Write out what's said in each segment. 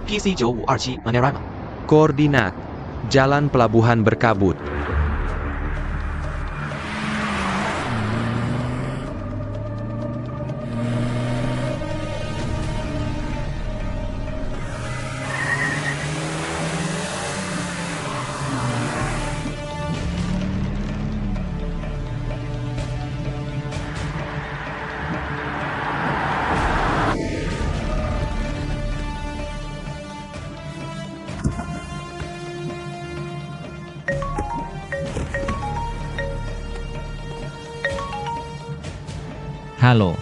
PC9527 Manerima. Koordinat: Jalan Pelabuhan Berkabut. Halo.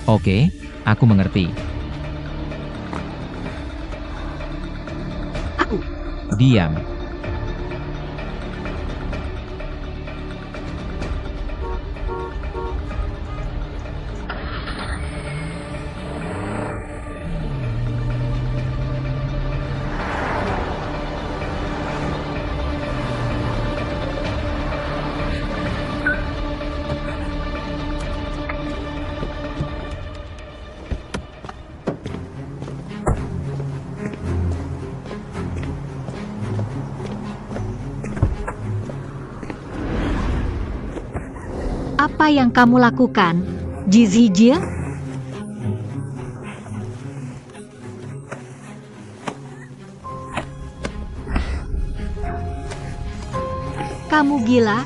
Oke, aku mengerti. Aku. Diam. Apa yang kamu lakukan, Jizijia? Kamu gila?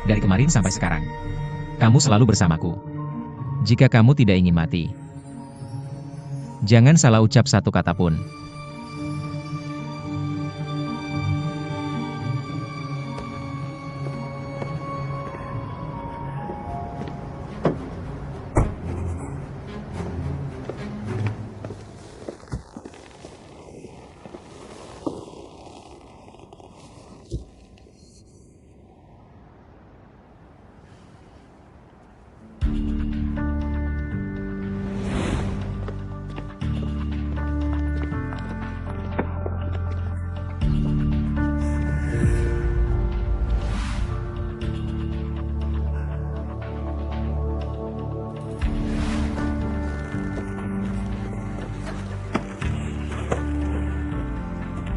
Dari kemarin sampai sekarang, kamu selalu bersamaku. Jika kamu tidak ingin mati, jangan salah ucap satu kata pun.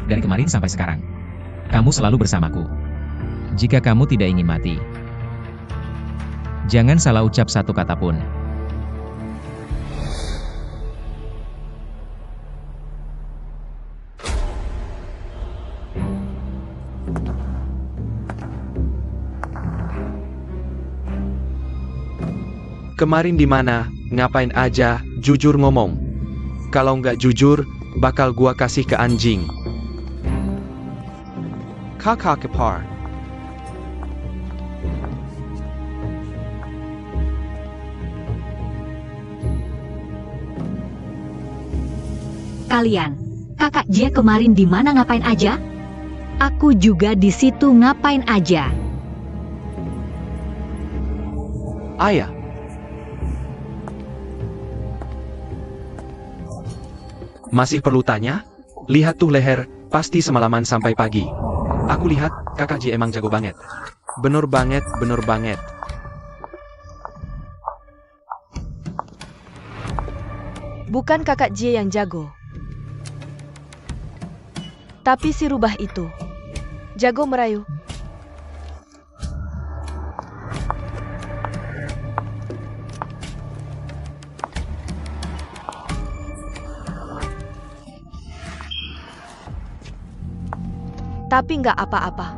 Dari kemarin sampai sekarang, kamu selalu bersamaku. Jika kamu tidak ingin mati, jangan salah ucap satu kata pun. Kemarin di mana? Ngapain aja? Jujur ngomong. Kalau nggak jujur, bakal gua kasih ke anjing. Kakak kepar. Kalian, kakak Jia kemarin di mana ngapain aja? Aku juga di situ ngapain aja. Ayah. Masih perlu tanya? Lihat tuh leher, pasti semalaman sampai pagi. Aku lihat, kakak Ji emang jago banget. Bener banget, bener banget. Bukan kakak Jie yang jago, tapi si rubah itu jago merayu. Tapi nggak apa-apa.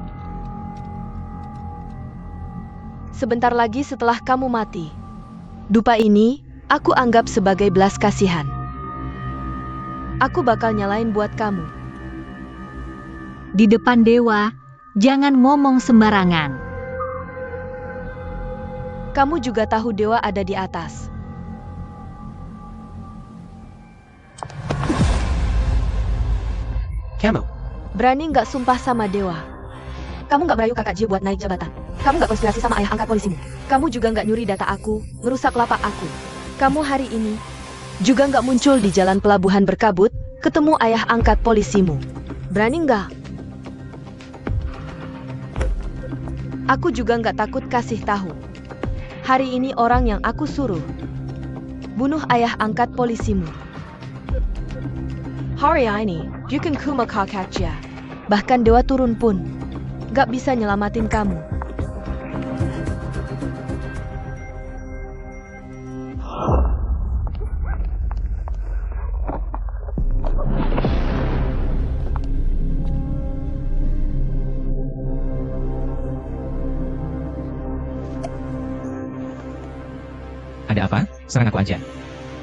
Sebentar lagi setelah kamu mati, dupa ini aku anggap sebagai belas kasihan. Aku bakal nyalain buat kamu. Di depan dewa, jangan ngomong sembarangan. Kamu juga tahu dewa ada di atas. Kamu. Berani nggak sumpah sama dewa? Kamu nggak merayu kakak Jie buat naik jabatan. Kamu nggak konspirasi sama ayah angkat polisimu. Kamu juga nggak nyuri data aku, ngerusak lapak aku. Kamu hari ini juga nggak muncul di jalan pelabuhan berkabut ketemu ayah angkat polisimu. Berani nggak? Aku juga nggak takut kasih tahu. Hari ini orang yang aku suruh bunuh ayah angkat polisimu. Hari ini, Jukun Kuma Kakakja. Bahkan Dewa Turun pun nggak bisa nyelamatin kamu. Ada apa? Serang aku aja.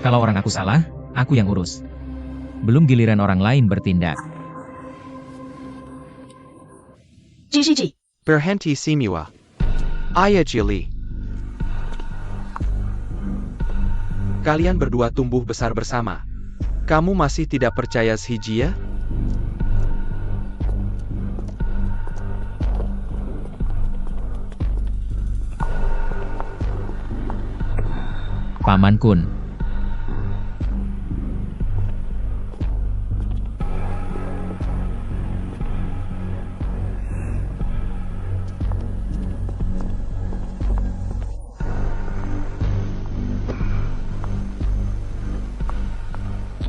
Kalau orang aku salah, aku yang urus. Belum giliran orang lain bertindak. Jiji. Berhenti Simiwa. Ayah Jili. Kalian berdua tumbuh besar bersama. Kamu masih tidak percaya Hijia? Paman Kun.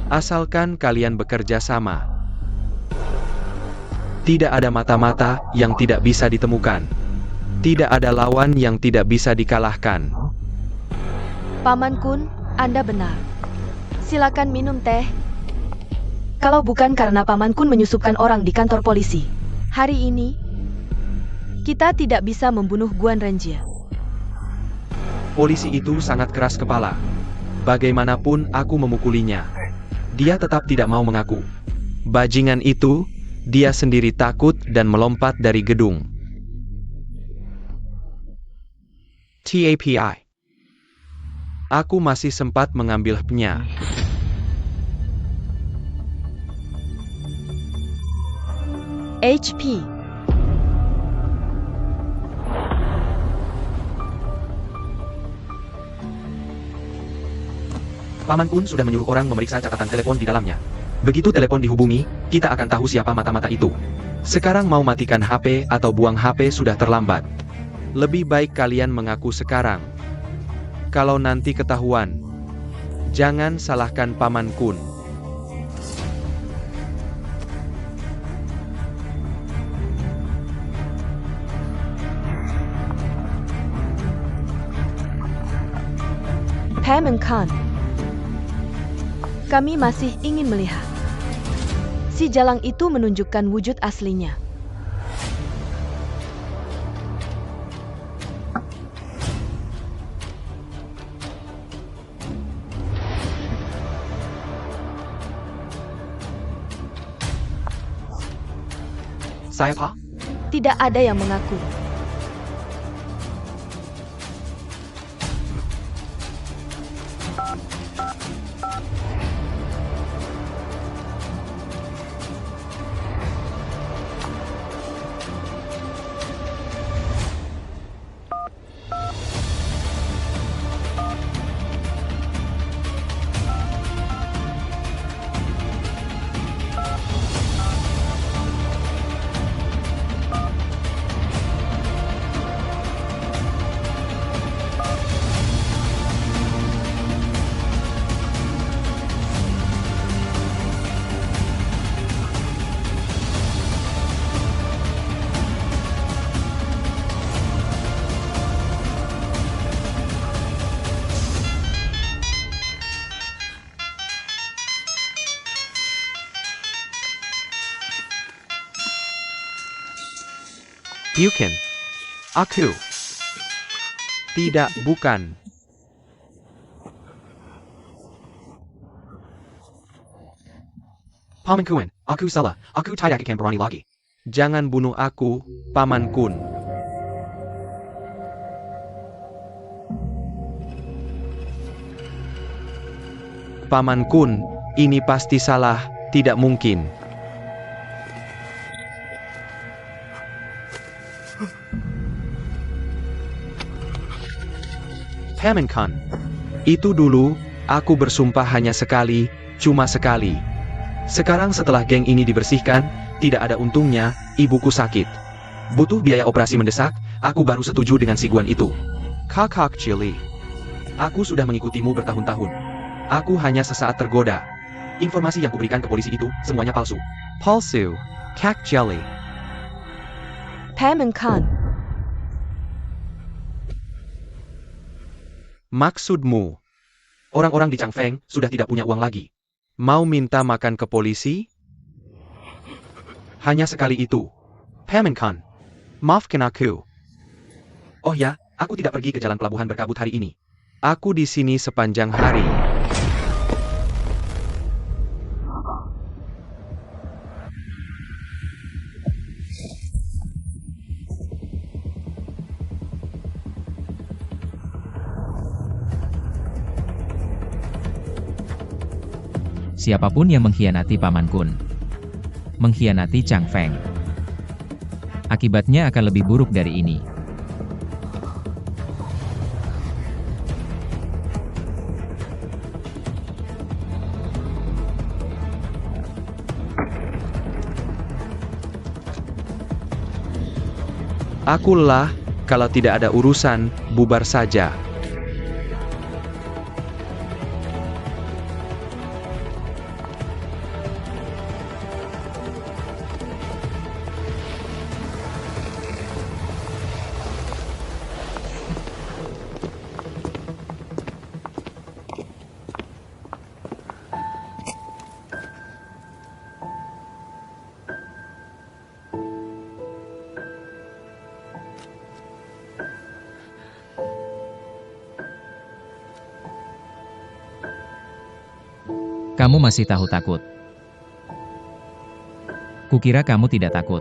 Asalkan kalian bekerja sama. Tidak ada mata-mata yang tidak bisa ditemukan. Tidak ada lawan yang tidak bisa dikalahkan. Paman Kun, Anda benar. Silakan minum teh. Kalau bukan karena Paman Kun menyusupkan orang di kantor polisi, hari ini kita tidak bisa membunuh Guan Renjie. Polisi itu sangat keras kepala. Bagaimanapun aku memukulinya, dia tetap tidak mau mengaku. Bajingan itu, dia sendiri takut dan melompat dari gedung. TAPI. Aku masih sempat mengambil hapnya. HP. Paman Kun sudah menyuruh orang memeriksa catatan telepon di dalamnya. Begitu telepon dihubungi, kita akan tahu siapa mata-mata itu. Sekarang mau matikan HP atau buang HP sudah terlambat. Lebih baik kalian mengaku sekarang. Kalau nanti ketahuan, jangan salahkan Paman Kun. Paman Kun, kami masih ingin melihat. Si jalang itu menunjukkan wujud aslinya. Saya Pak? Tidak ada yang mengaku. Bukan. Aku. Tidak, bukan. Paman Kun, aku salah. Aku tidak akan berani lagi. Jangan bunuh aku, Paman Kun. Paman Kun, ini pasti salah, tidak mungkin. Paman Kun, itu dulu, aku bersumpah hanya sekali, cuma sekali. Sekarang setelah geng ini dibersihkan, tidak ada untungnya, ibuku sakit. Butuh biaya operasi mendesak, aku baru setuju dengan si Guan itu. Kakak Chili. Aku sudah mengikutimu bertahun-tahun. Aku hanya sesaat tergoda. Informasi yang kuberikan ke polisi itu, semuanya palsu. Palsu, Kak Jelly. Pamankan, Maksudmu, orang-orang di Changfeng sudah tidak punya uang lagi. Mau minta makan ke polisi? Hanya sekali itu. Pamankan, maafkan aku. Oh ya, aku tidak pergi ke jalan pelabuhan berkabut hari ini. Aku di sini sepanjang hari. Siapapun yang mengkhianati Paman Kun, mengkhianati Chang Feng, akibatnya akan lebih buruk dari ini. Aku lelah, kalau tidak ada urusan, bubar saja. Kamu masih tahu takut? Kukira kamu tidak takut.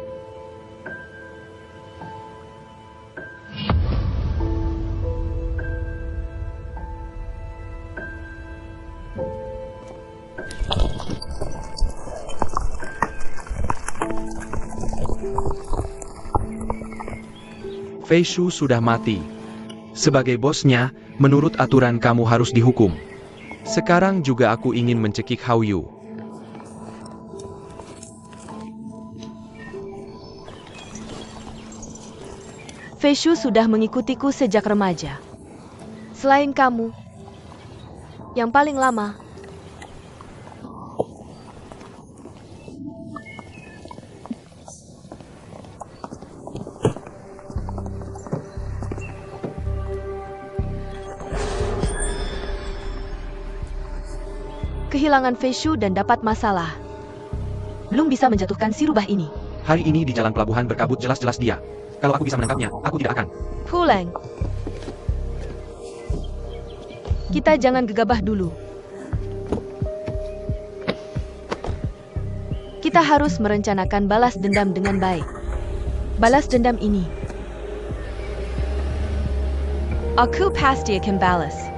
Fei Shu sudah mati. Sebagai bosnya, menurut aturan kamu harus dihukum. Sekarang juga aku ingin mencekik Hao Yu. Fei Shu sudah mengikutiku sejak remaja. Selain kamu, yang paling lama. Kehilangan Fei Shu dan dapat masalah. Belum bisa menjatuhkan si rubah ini. Hari ini di jalan pelabuhan berkabut jelas-jelas dia. Kalau aku bisa menangkapnya, aku tidak akan. Huleng. Kita jangan gegabah dulu. Kita harus merencanakan balas dendam dengan baik. Balas dendam ini. Aku pasti akan balas.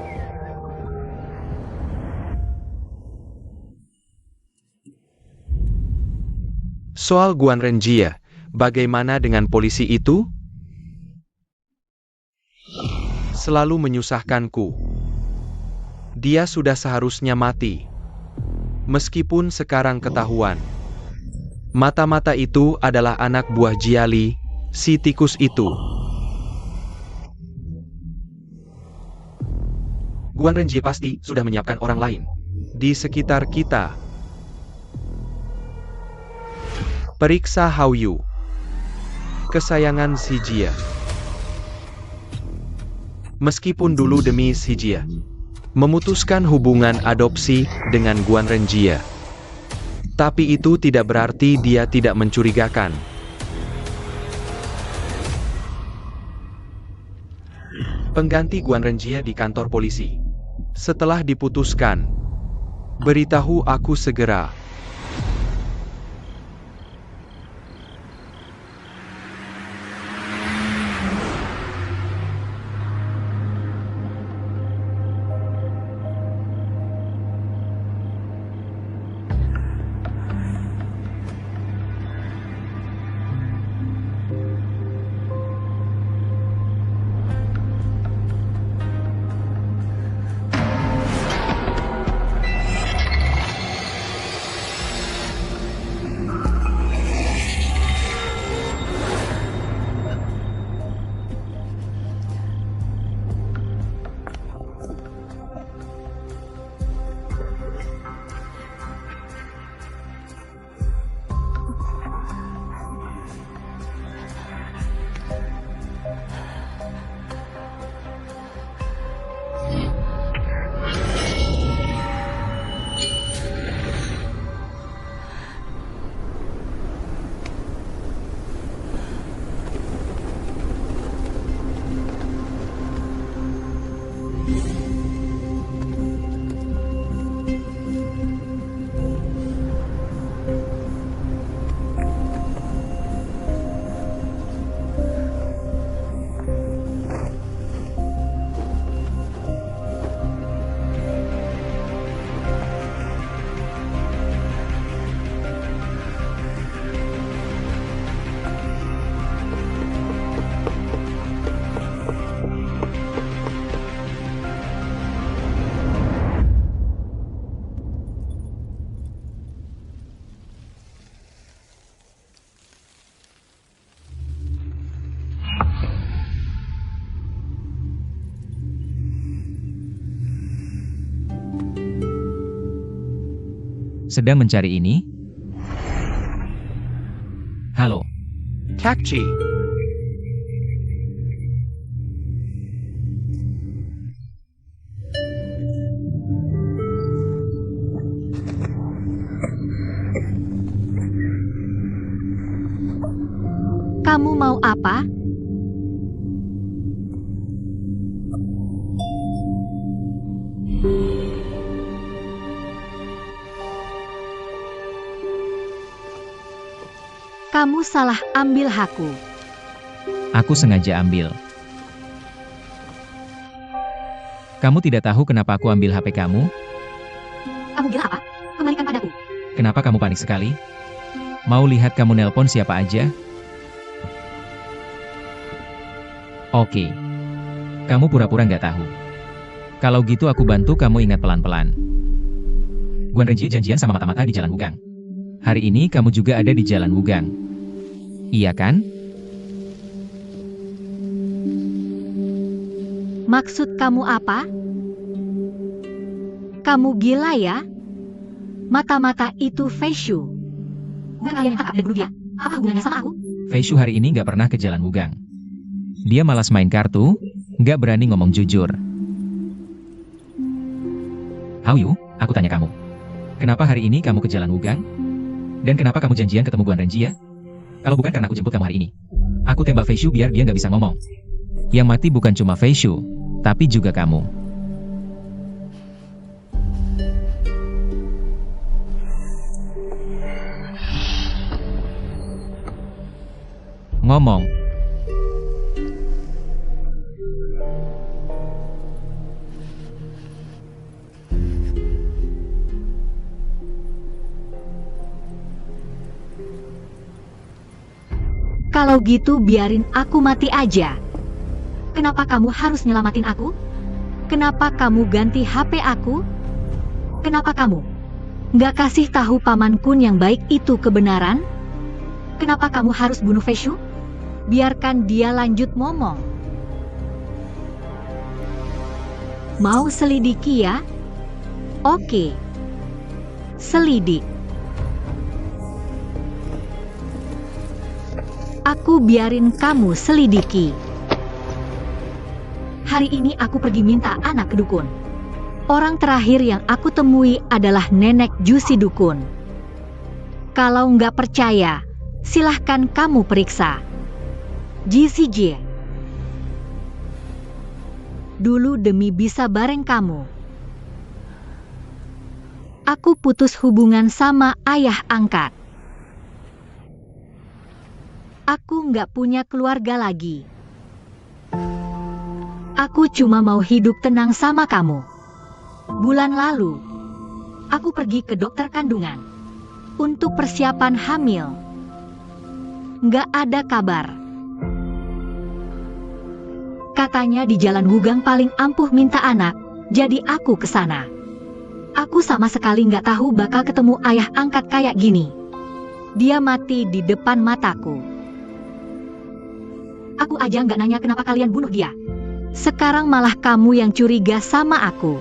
Soal Guan Renjie, bagaimana dengan polisi itu? Selalu menyusahkanku. Dia sudah seharusnya mati. Meskipun sekarang ketahuan. Mata-mata itu adalah anak buah Jiali, si tikus itu. Guan Renjie pasti sudah menyiapkan orang lain di sekitar kita. Periksa Hao Yu, kesayangan si Jia. Meskipun dulu demi si Jia memutuskan hubungan adopsi dengan Guan Renjie, tapi itu tidak berarti dia tidak mencurigakan. Pengganti Guan Renjie di kantor polisi. Setelah diputuskan, beritahu aku segera. Sedang mencari ini? Halo, Takchi. Kamu mau apa? Kamu salah ambil hakku. aku sengaja ambil. Kamu tidak tahu kenapa aku ambil HP kamu? Kamu gila apa? Kembalikan padaku. Kenapa kamu panik sekali? Mau lihat kamu nelpon siapa aja? Oke. Kamu pura-pura nggak tahu. Kalau gitu aku bantu kamu ingat pelan-pelan. Guan Renji janjian sama mata-mata di Jalan Wugang. Hari ini kamu juga ada di Jalan Wugang. Iya kan? Maksud kamu apa? Kamu gila ya? Mata-mata itu Feishu. Bukan kalian yang tangkap dan bunuh dia. Apa hubungannya sama aku? Feishu hari ini nggak pernah ke Jalan Wugang. Dia malas main kartu, nggak berani ngomong jujur. Hao-yu, aku tanya kamu. Kenapa hari ini kamu ke Jalan Wugang? Dan kenapa kamu janjian ketemu Guan Renji ya? Kalau bukan karena aku jemput kamu hari ini. Aku tembak Feishu biar dia nggak bisa ngomong. Yang mati bukan cuma Feishu, tapi juga kamu. Ngomong. Kalau gitu biarin aku mati aja. Kenapa kamu harus nyelamatin aku? Kenapa kamu ganti HP aku? Kenapa kamu nggak kasih tahu Paman Kun yang baik itu kebenaran? Kenapa kamu harus bunuh Feishu? Biarkan dia lanjut ngomong. Mau selidiki ya? Oke. Selidik. Aku biarin kamu selidiki. Hari ini aku pergi minta anak ke dukun. Orang terakhir yang aku temui adalah Nenek Jusi Dukun. Kalau nggak percaya, silahkan kamu periksa. JCJ. Dulu demi bisa bareng kamu, aku putus hubungan sama ayah angkat. Aku nggak punya keluarga lagi. Aku cuma mau hidup tenang sama kamu. Bulan lalu, aku pergi ke dokter kandungan untuk persiapan hamil. Nggak ada kabar. Katanya di Jalan Wugang paling ampuh minta anak, jadi aku ke sana. Aku sama sekali nggak tahu bakal ketemu ayah angkat kayak gini. Dia mati di depan mataku. Aku aja nggak nanya kenapa kalian bunuh dia. Sekarang malah kamu yang curiga sama aku.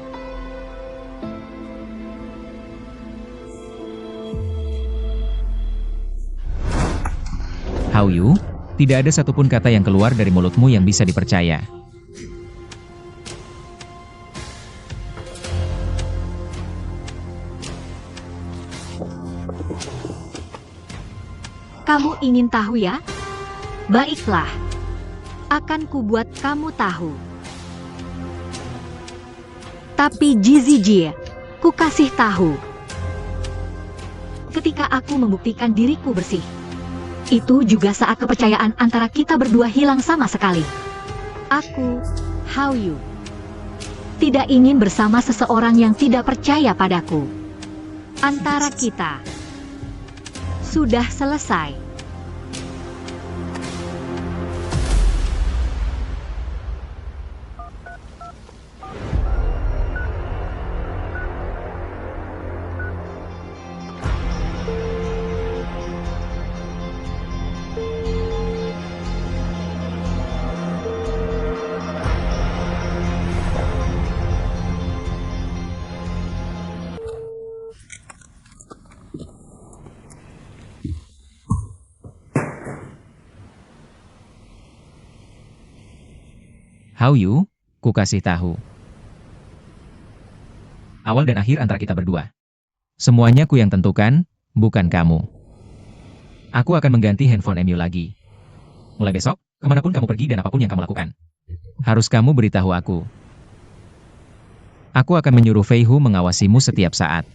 Hao-yu, tidak ada satupun kata yang keluar dari mulutmu yang bisa dipercaya. Kamu ingin tahu ya? Baiklah. Akan kubuat kamu tahu. Tapi JCJ, ku kasih tahu. Ketika aku membuktikan diriku bersih, itu juga saat kepercayaan antara kita berdua hilang sama sekali. Aku, Hao-yu, tidak ingin bersama seseorang yang tidak percaya padaku. Antara kita sudah selesai. How you? Ku kasih tahu. Awal dan akhir antara kita berdua. Semuanya ku yang tentukan, bukan kamu. Aku akan mengganti handphone Emu lagi. Mulai besok, kemanapun kamu pergi dan apapun yang kamu lakukan, harus kamu beritahu aku. Aku akan menyuruh Fei Hu mengawasimu setiap saat.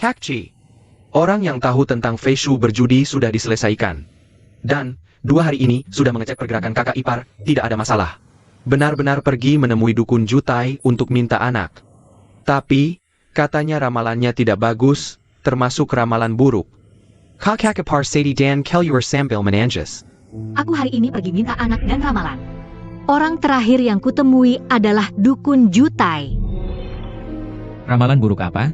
Kakci. Orang yang tahu tentang Fei Shu berjudi sudah diselesaikan. Dan, 2 hari ini sudah mengecek pergerakan kakak ipar, tidak ada masalah. Benar-benar pergi menemui dukun Jutai untuk minta anak. Tapi, katanya ramalannya tidak bagus, termasuk ramalan buruk. Kakak ipar Sadie Dan Kelur Sambil Menanges. Aku hari ini pergi minta anak dan ramalan. Orang terakhir yang kutemui adalah dukun Jutai. Ramalan buruk apa?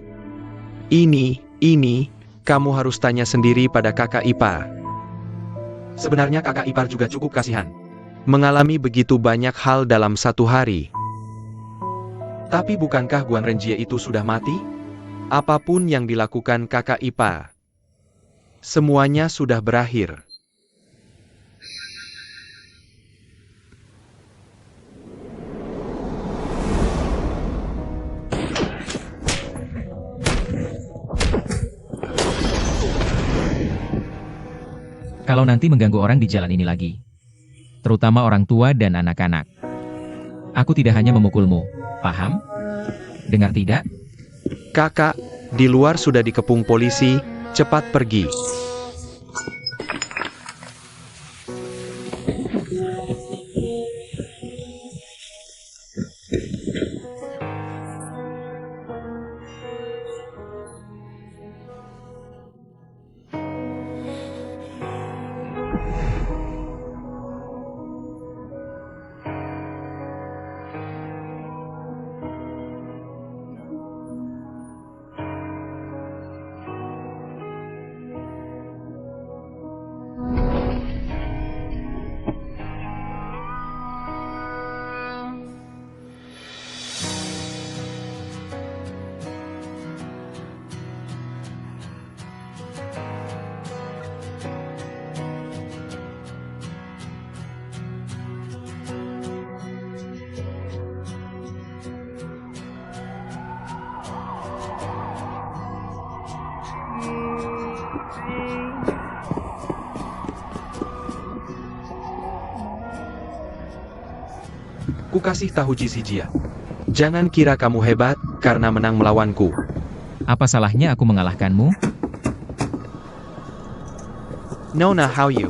Ini, kamu harus tanya sendiri pada kakak ipar. Sebenarnya kakak ipar juga cukup kasihan. Mengalami begitu banyak hal dalam 1 hari. Tapi bukankah Guan Renjie itu sudah mati? Apapun yang dilakukan kakak ipar, semuanya sudah berakhir. Kalau nanti mengganggu orang di jalan ini lagi, terutama orang tua dan anak-anak, aku tidak hanya memukulmu, paham? Dengar tidak? Kakak, di luar sudah dikepung polisi, cepat pergi. Ku kasih tahu Jisijia. Jangan kira kamu hebat karena menang melawanku. Apa salahnya aku mengalahkanmu? Nona, how you?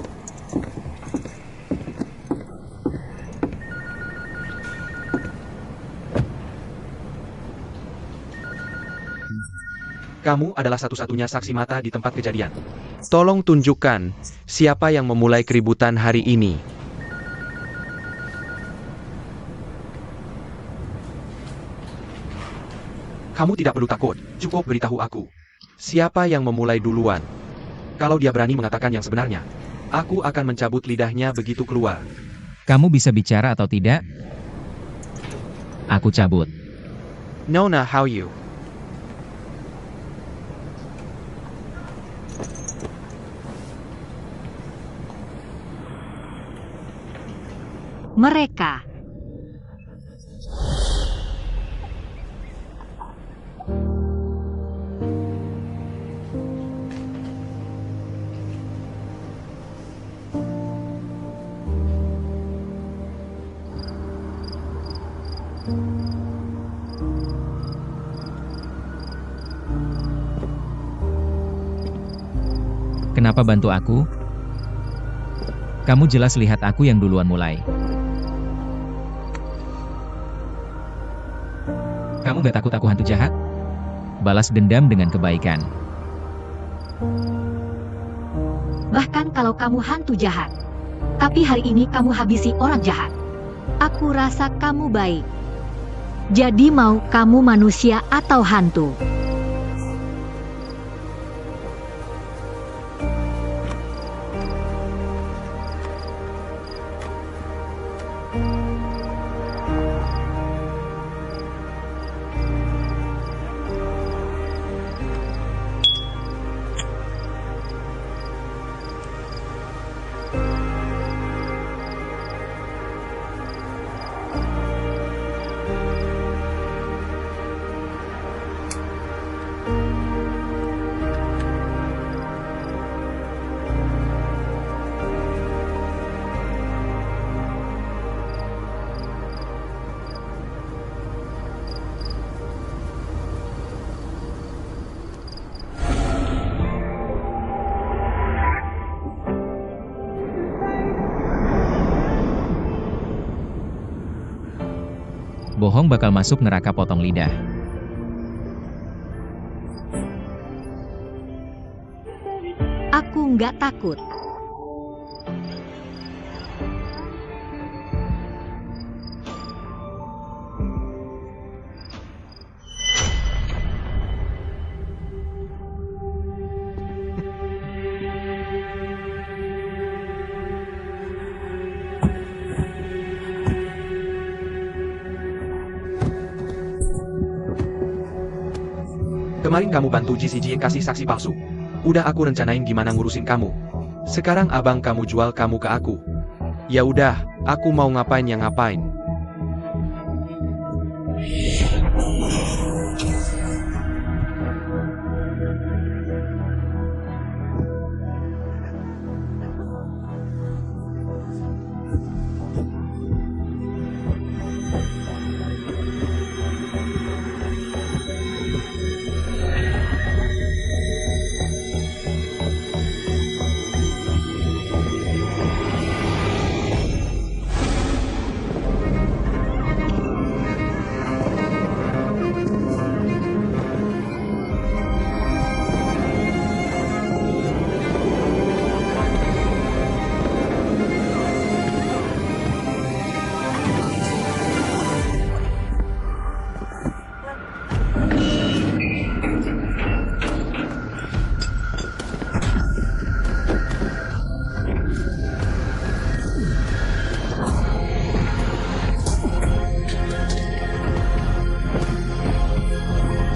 Kamu adalah satu-satunya saksi mata di tempat kejadian. Tolong tunjukkan siapa yang memulai keributan hari ini. Kamu tidak perlu takut, cukup beritahu aku. Siapa yang memulai duluan? Kalau dia berani mengatakan yang sebenarnya, aku akan mencabut lidahnya begitu keluar. Kamu bisa bicara atau tidak? Aku cabut. Nona, how you? Mereka. Kenapa bantu aku? Kamu jelas lihat aku yang duluan mulai. Kamu gak takut aku hantu jahat? Balas dendam dengan kebaikan. Bahkan kalau kamu hantu jahat. Tapi hari ini kamu habisi orang jahat. Aku rasa kamu baik. Jadi mau kamu manusia atau hantu? Bohong bakal masuk neraka potong lidah. Aku nggak takut. Kemarin kamu bantu GCG kasih saksi palsu. Udah aku rencanain gimana ngurusin kamu. Sekarang abang kamu jual kamu ke aku. Ya udah, aku mau ngapain ya ngapain.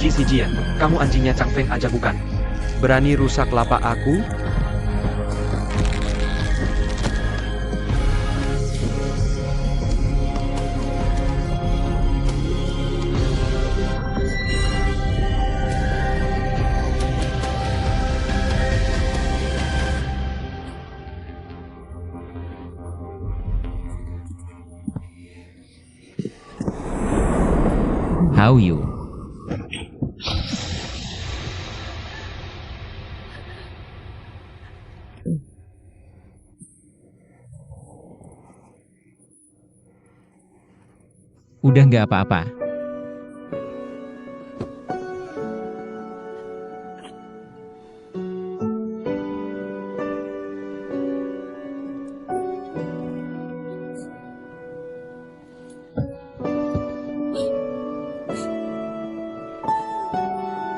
GCG, kamu anjingnya Chang Feng aja bukan? Berani rusak lapak aku? How you? Udah nggak apa-apa.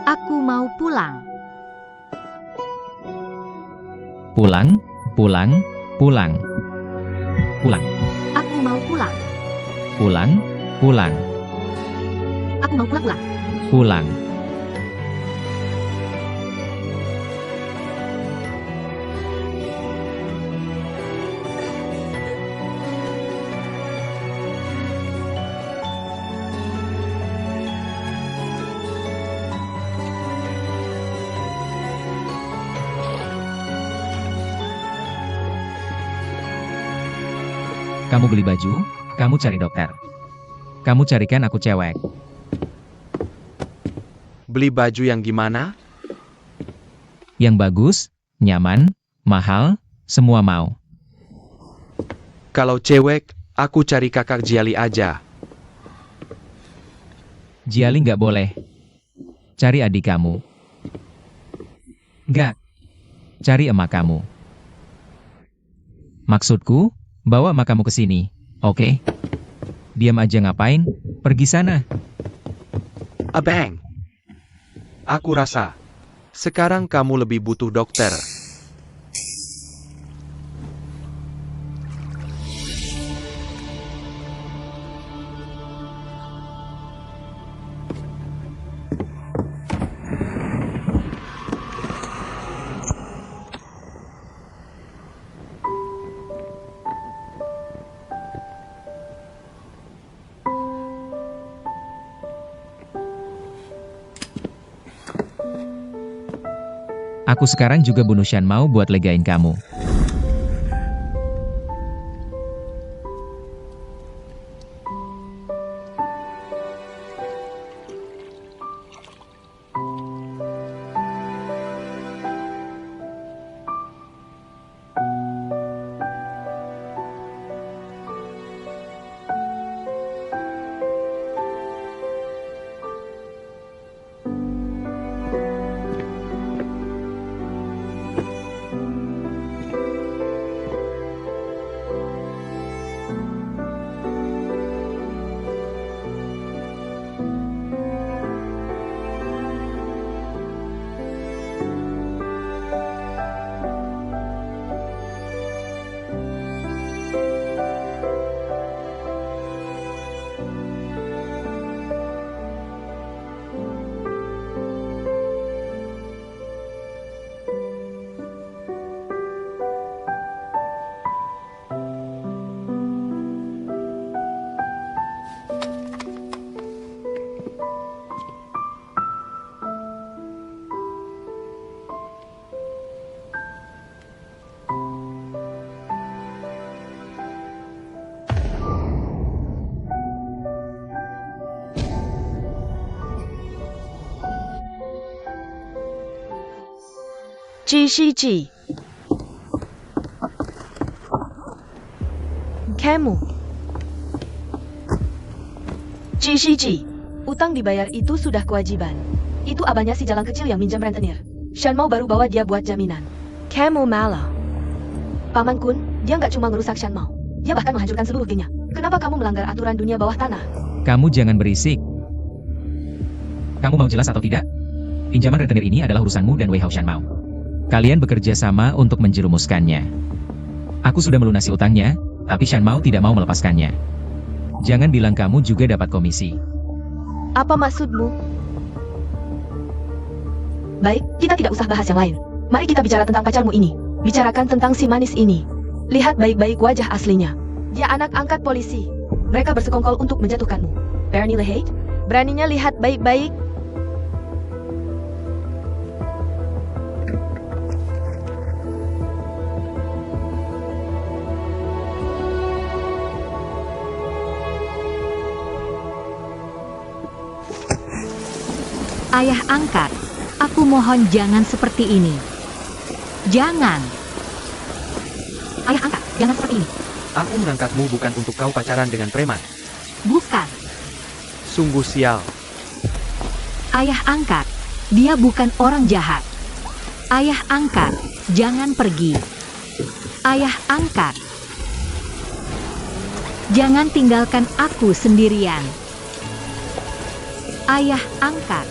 Aku mau pulang. Pulang, pulang, pulang. Pulang, Aku mau pulang. pulang, pulang, Aku mau pulang. pulang. Kamu beli baju, kamu cari dokter. Kamu carikan aku cewek. Beli baju yang gimana? Yang bagus, nyaman, Mahal, semua mau. Kalau cewek, aku cari kakak Jiali aja. Jiali nggak boleh. Cari adik kamu. Nggak. Cari emak kamu. Maksudku, bawa emak kamu ke sini, oke? Diam aja ngapain? Pergi sana. Abang. Aku rasa, sekarang kamu lebih butuh dokter. Aku sekarang juga bunuh Shan Mao buat legain kamu. GCG. Kamu. GCG. Utang dibayar itu sudah kewajiban. Itu abahnya si jalan kecil yang minjam rentenir. Shan Mao baru bawa dia buat jaminan. Kamu malah. Paman Kun, dia nggak cuma ngerusak Shan Mao. Dia bahkan menghancurkan seluruh gengnya. Kenapa kamu melanggar aturan dunia bawah tanah? Kamu jangan berisik. Kamu mau jelas atau tidak? Pinjaman rentenir ini adalah urusanmu dan Wei Hao Shan Mao. Kalian bekerja sama untuk menjerumuskannya. Aku sudah melunasi utangnya, tapi Shan Mao tidak mau melepaskannya. Jangan bilang kamu juga dapat komisi. Apa maksudmu? Baik, kita tidak usah bahas yang lain. Mari kita bicara tentang pacarmu ini. Bicarakan tentang si manis ini. Lihat baik-baik wajah aslinya. Dia anak angkat polisi. Mereka bersekongkol untuk menjatuhkanmu. Bernie LeHaye, beraninya lihat baik-baik. Ayah angkat, aku mohon jangan seperti ini. Jangan. Ayah angkat, jangan seperti ini. Aku mengangkatmu bukan untuk kau pacaran dengan preman. Bukan. Sungguh sial. Ayah angkat, dia bukan orang jahat. Ayah angkat, jangan pergi. Ayah angkat. Jangan tinggalkan aku sendirian. Ayah angkat.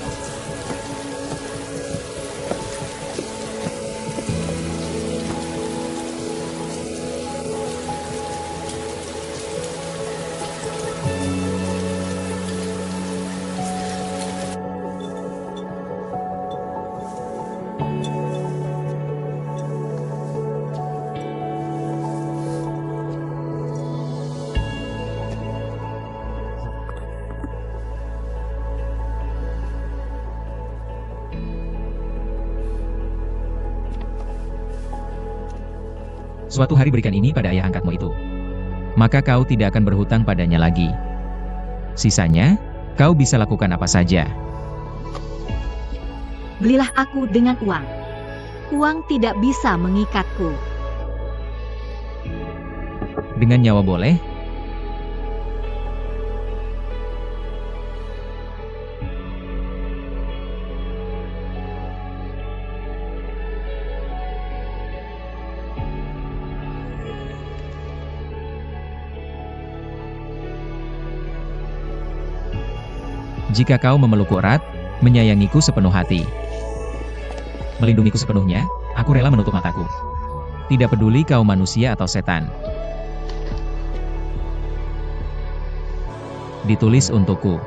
Suatu hari berikan ini pada ayah angkatmu itu. Maka kau tidak akan berhutang padanya lagi. Sisanya, kau bisa lakukan apa saja. Belilah aku dengan uang. Uang tidak bisa mengikatku. Dengan nyawa boleh? Jika kau memelukku erat, menyayangiku sepenuh hati, melindungiku sepenuhnya, aku rela menutup mataku. Tidak peduli kau manusia atau setan. Ditulis untukku.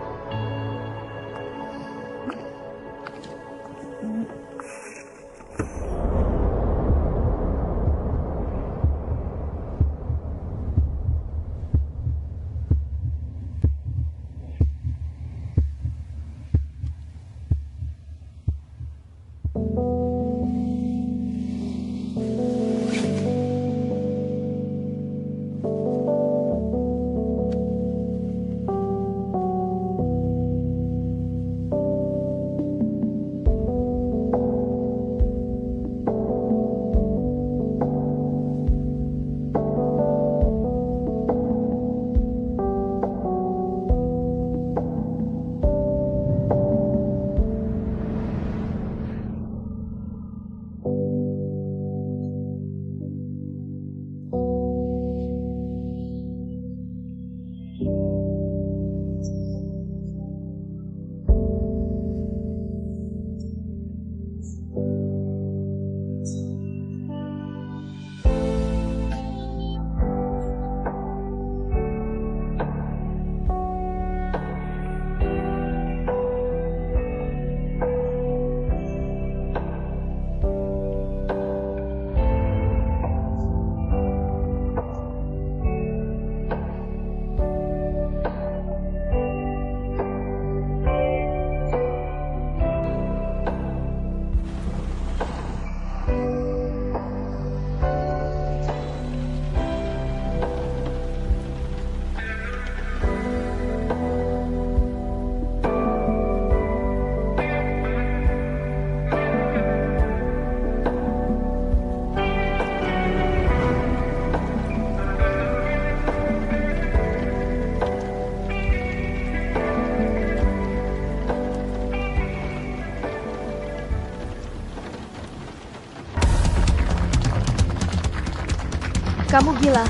Kamu gila.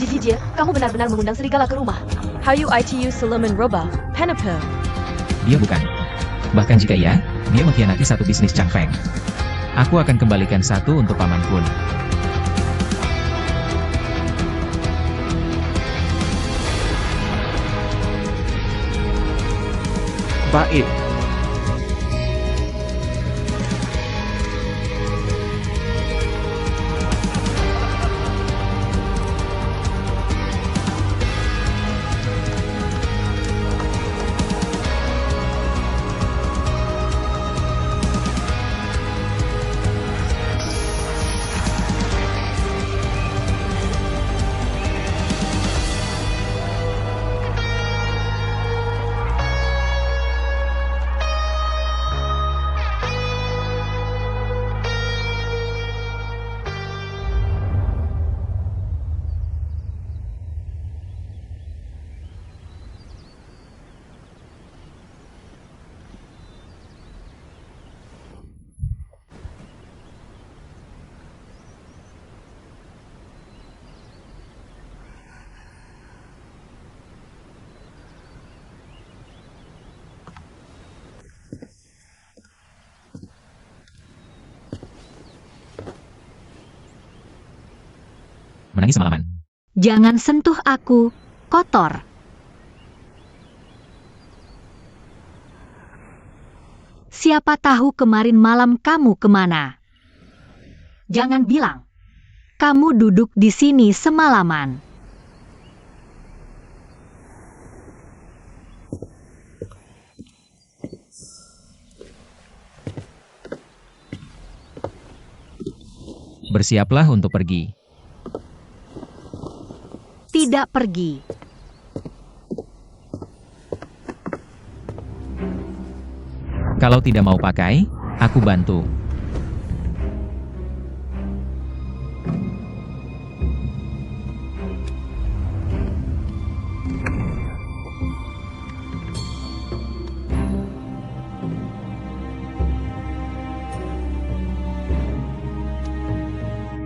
Jijijir, kamu benar-benar mengundang serigala ke rumah. How you ITU Solomon Roba, Peneper. Dia bukan. Bahkan jika iya, dia mengkhianati satu bisnis Chang Feng. Aku akan kembalikan satu untuk Paman Kun. Baik. Menangis semalaman. Jangan sentuh aku, kotor. Siapa tahu kemarin malam kamu kemana? Jangan bilang, kamu duduk di sini semalaman. Bersiaplah untuk pergi. Tidak pergi. Kalau tidak mau pakai, aku bantu.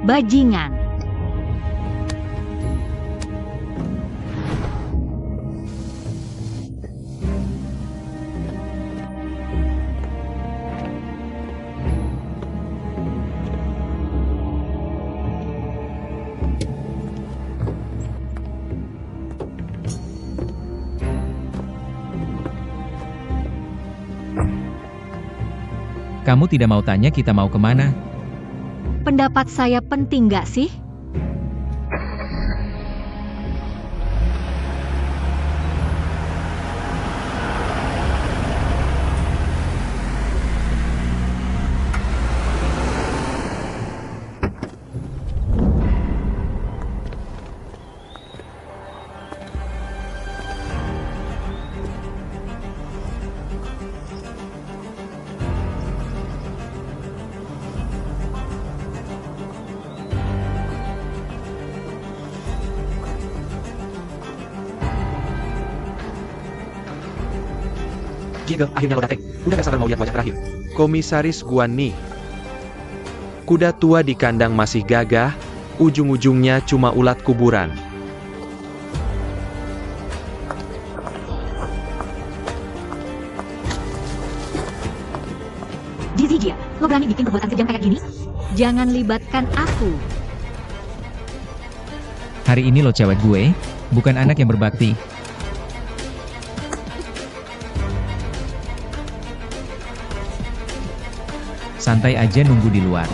bajingan. Kamu tidak mau tanya kita mau kemana? Pendapat saya penting nggak sih? Giggle, akhirnya lo dateng. Udah gak sabar mau lihat wajah terakhir. Komisaris Guan nih. Kuda tua di kandang masih gagah, ujung-ujungnya cuma ulat kuburan. Zizi dia, lo berani bikin perbuatan kejam kayak gini? Jangan libatkan aku. Hari ini lo cewek gue, bukan anak yang berbakti. Santai aja nunggu di luar.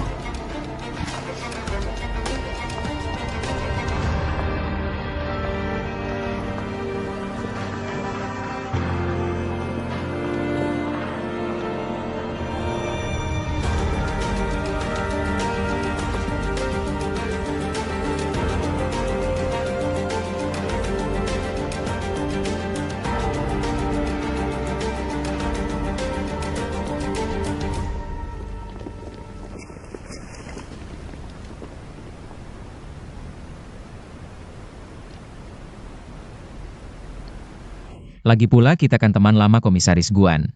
Lagi pula kita kan teman lama Komisaris Guan.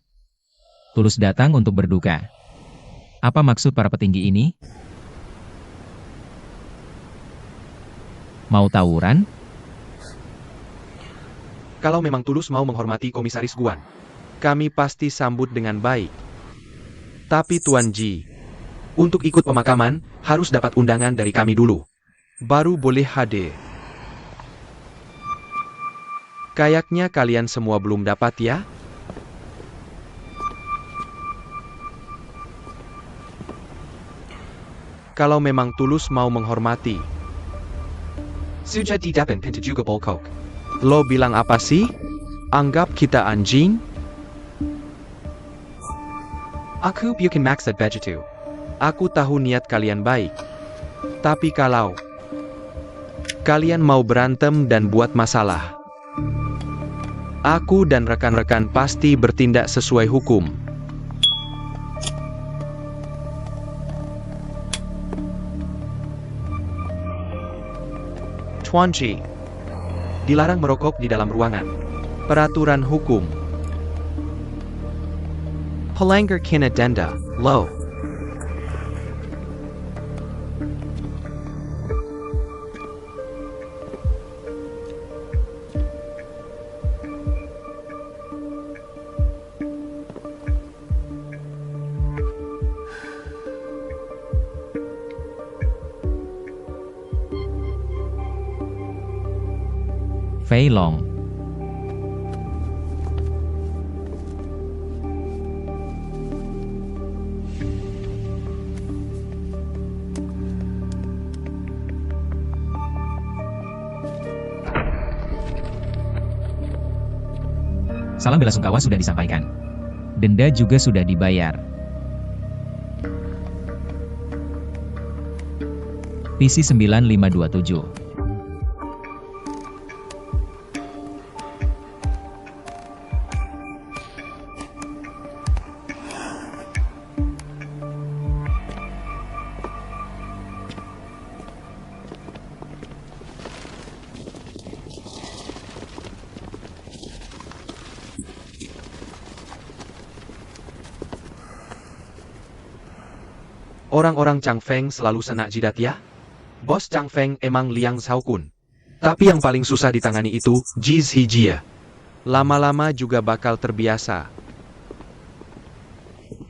Tulus datang untuk berduka. Apa maksud para petinggi ini? Mau tawuran? Kalau memang Tulus mau menghormati Komisaris Guan, kami pasti sambut dengan baik. Tapi Tuan Ji, untuk ikut pemakaman, harus dapat undangan dari kami dulu. Baru boleh hadir. Kayaknya kalian semua belum dapat ya? Kalau memang Tulus mau menghormati. Sudah tidak pintu juga Bolkok. Lo bilang apa sih? Anggap kita anjing? Aku bukan maksud begitu. Aku tahu niat kalian baik. Tapi kalau kalian mau berantem dan buat masalah, aku dan rekan-rekan pasti bertindak sesuai hukum. Tuan Ji, dilarang merokok di dalam ruangan. Peraturan hukum. Pelanggar kena denda, lo. Fei Long. Salam belasungkawa sudah disampaikan. Denda juga sudah dibayar. PC 9527. Orang-orang Chang Feng selalu senak jidat ya? Bos Chang Feng emang Liang Xiaokun. Tapi yang paling susah ditangani itu Ji Zijia. Lama-lama juga bakal terbiasa.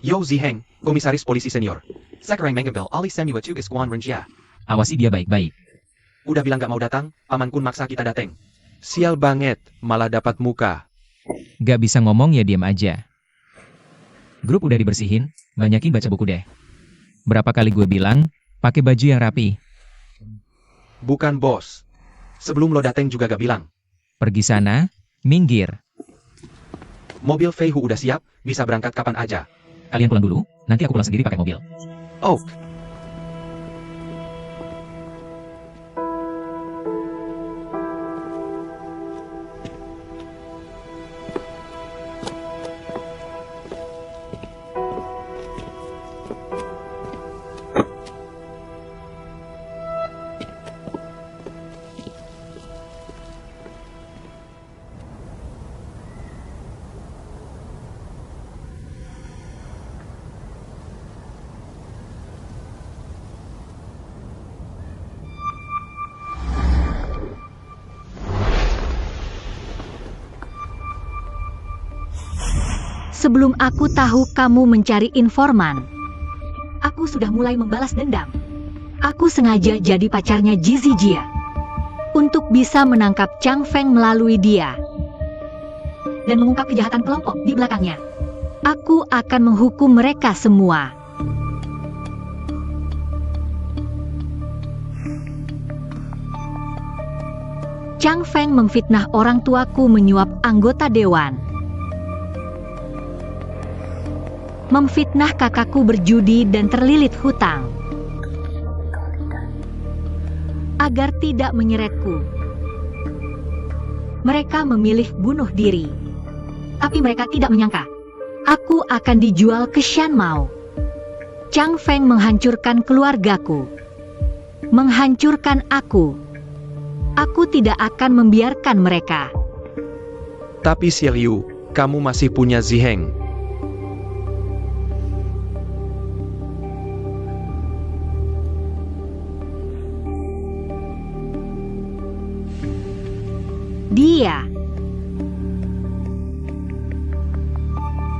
Yo Ziheng, komisaris polisi senior. Sekarang mengambil alih semua tugas Guan Renjia. Awasi dia baik-baik. Udah bilang gak mau datang, Paman Kun maksa kita dateng. Sial banget, malah dapat muka. Gak bisa ngomong ya diam aja. Grup udah dibersihin, banyakin baca buku deh. Berapa kali gue bilang, pakai baju yang rapi. Bukan bos. Sebelum lo dateng juga gak bilang. Pergi sana, minggir. Mobil Feihu udah siap, bisa berangkat kapan aja. Kalian pulang dulu, nanti aku pulang sendiri pakai mobil. Oh, Sebelum aku tahu kamu mencari informan, aku sudah mulai membalas dendam. Aku sengaja jadi pacarnya Ji Zijia untuk bisa menangkap Chang Feng melalui dia dan mengungkap kejahatan kelompok di belakangnya. Aku akan menghukum mereka semua. Chang Feng memfitnah orang tuaku menyuap anggota dewan. Memfitnah kakakku berjudi dan terlilit hutang. Agar tidak menyeretku, mereka memilih bunuh diri. Tapi mereka tidak menyangka, aku akan dijual ke Shan Mao. Chang Feng menghancurkan keluargaku. Menghancurkan aku. Aku tidak akan membiarkan mereka. tapi Xiao Liu, kamu masih punya Ziheng.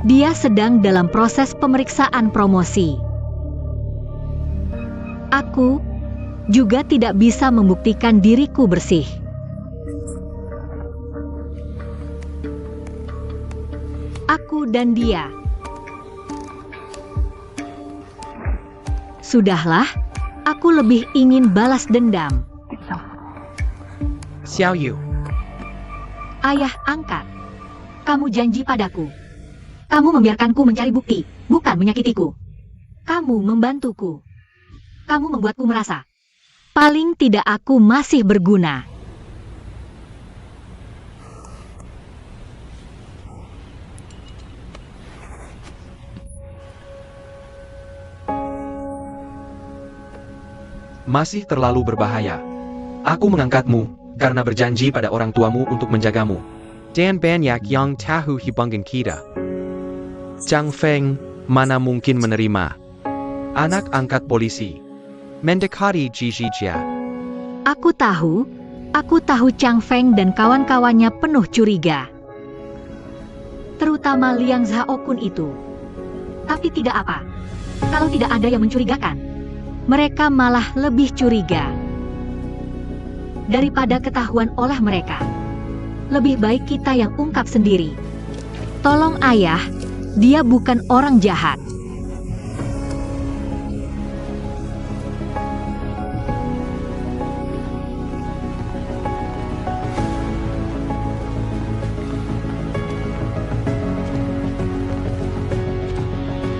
Dia sedang dalam proses pemeriksaan promosi. Aku juga tidak bisa membuktikan diriku bersih. Aku dan dia. Sudahlah, aku lebih ingin balas dendam. Xiao Yu, Ayah angkat, kamu janji padaku. Kamu membiarkanku mencari bukti, bukan menyakitiku. Kamu membantuku. Kamu membuatku merasa, paling tidak aku masih berguna. masih terlalu berbahaya. Aku mengangkatmu, karena berjanji pada orang tuamu untuk menjagamu. Dan banyak yang tahu hubungan kita. Chang Feng, mana mungkin menerima. Anak angkat polisi. Mendekati Ji Zijia. Aku tahu Chang Feng dan kawan-kawannya penuh curiga. Terutama Liang Xiaokun itu. Tapi tidak apa. Kalau tidak ada yang mencurigakan, mereka malah lebih curiga. Daripada ketahuan oleh mereka. Lebih baik kita yang ungkap sendiri. Tolong ayah, dia bukan orang jahat.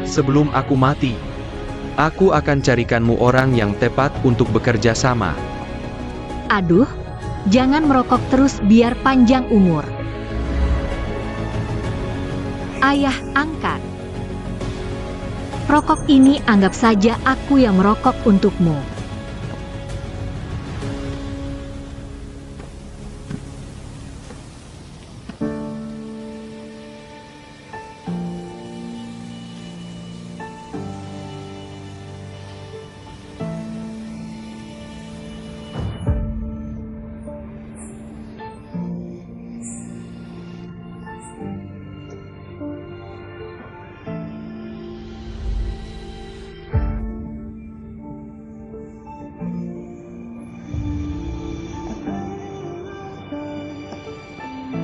Sebelum aku mati, aku akan carikanmu orang yang tepat untuk bekerja sama. Aduh, jangan merokok terus biar panjang umur. Ayah angkat. Rokok ini anggap saja aku yang merokok untukmu.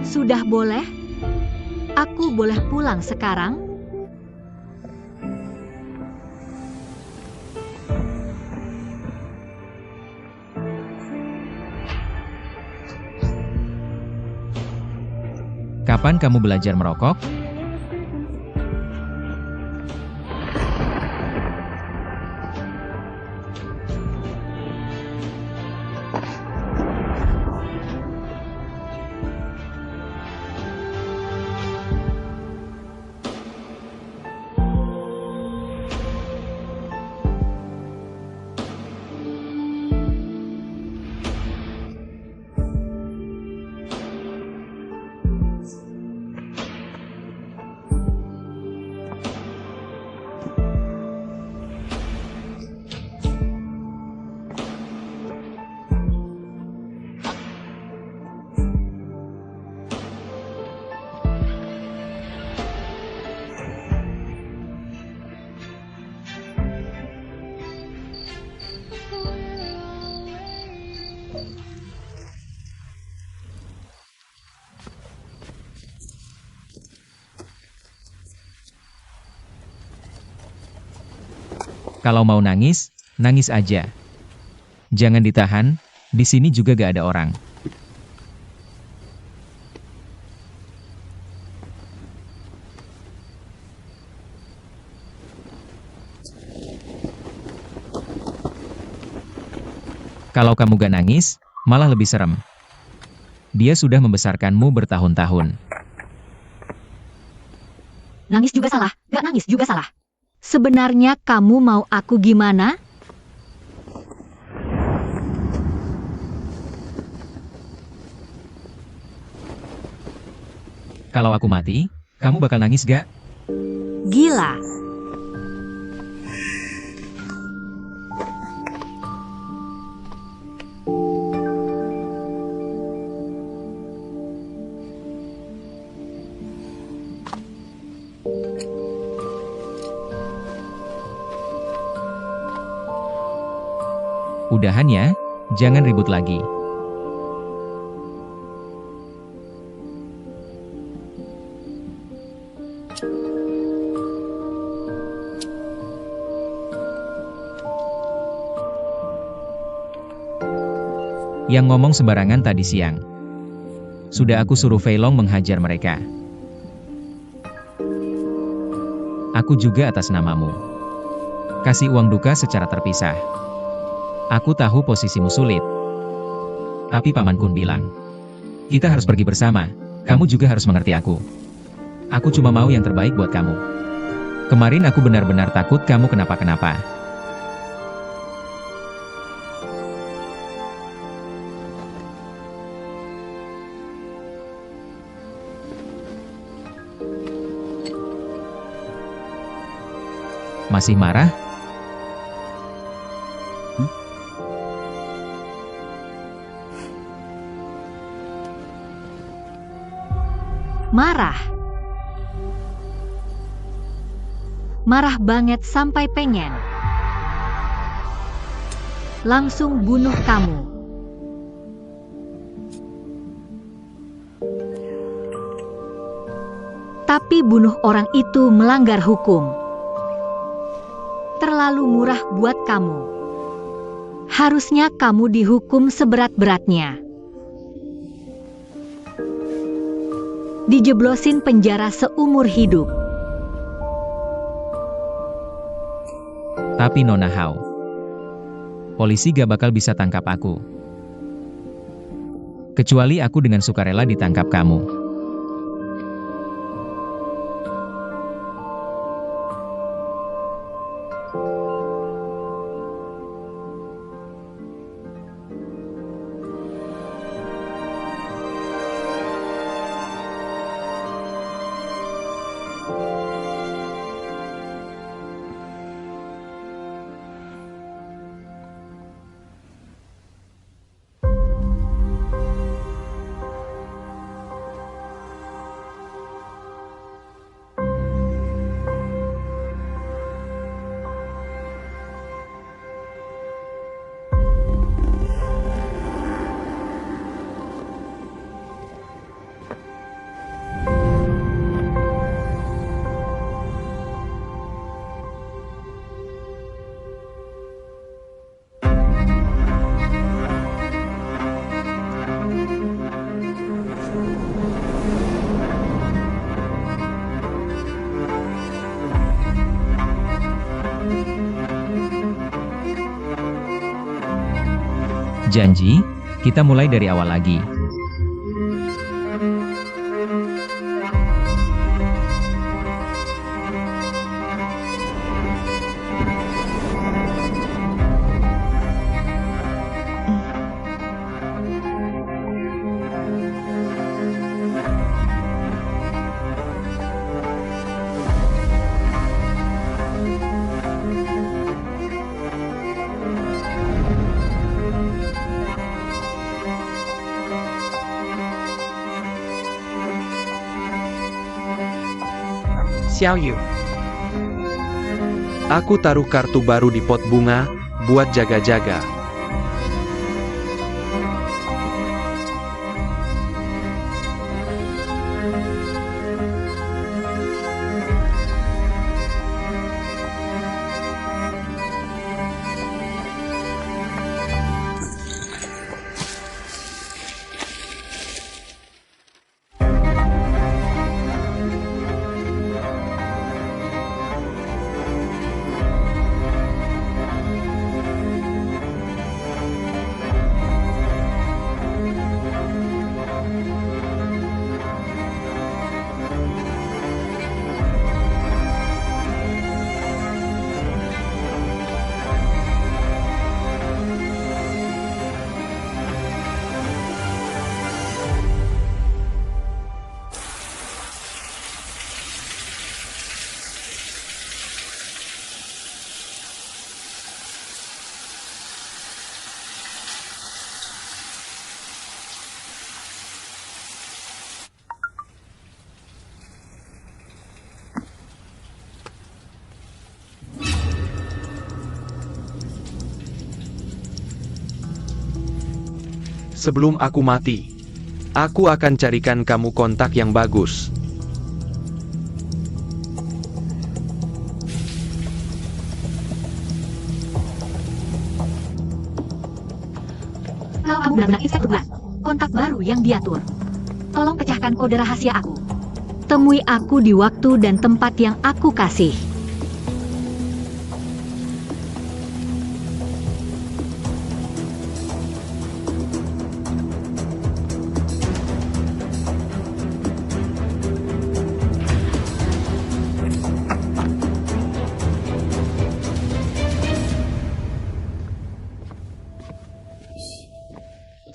Sudah boleh? Aku boleh pulang sekarang? Kapan kamu belajar merokok? Kalau mau nangis, nangis aja. Jangan ditahan, di sini juga gak ada orang. Kalau kamu gak nangis, malah lebih serem. Dia sudah membesarkanmu bertahun-tahun. Nangis juga salah, gak nangis juga salah. Sebenarnya kamu mau aku gimana? Kalau aku mati, kamu bakal nangis gak? Gila. Udahan ya, jangan ribut lagi. Yang ngomong sembarangan tadi siang. Sudah aku suruh Fei Long menghajar mereka. Aku juga atas namamu. Kasih uang duka secara terpisah. Aku tahu posisimu sulit. Tapi Paman Kun bilang, kita harus pergi bersama, kamu juga harus mengerti aku. Aku cuma mau yang terbaik buat kamu. Kemarin aku benar-benar takut kamu kenapa-kenapa. Masih marah? Marah. Marah banget sampai pengen langsung bunuh kamu. Tapi bunuh orang itu melanggar hukum. Terlalu murah buat kamu. Harusnya kamu dihukum seberat-beratnya. Dijeblosin penjara seumur hidup. Tapi Nona Hao, polisi gak bakal bisa tangkap aku. Kecuali aku dengan sukarela ditangkap kamu. Janji, kita mulai dari awal lagi. Xiao Yu. Aku taruh kartu baru di pot bunga, buat jaga-jaga. Sebelum aku mati, aku akan carikan kamu kontak yang bagus. Kalau kamu benar-benar inspektur bulan, kontak baru yang diatur. Tolong pecahkan kode rahasia aku. Temui aku di waktu dan tempat yang aku kasih.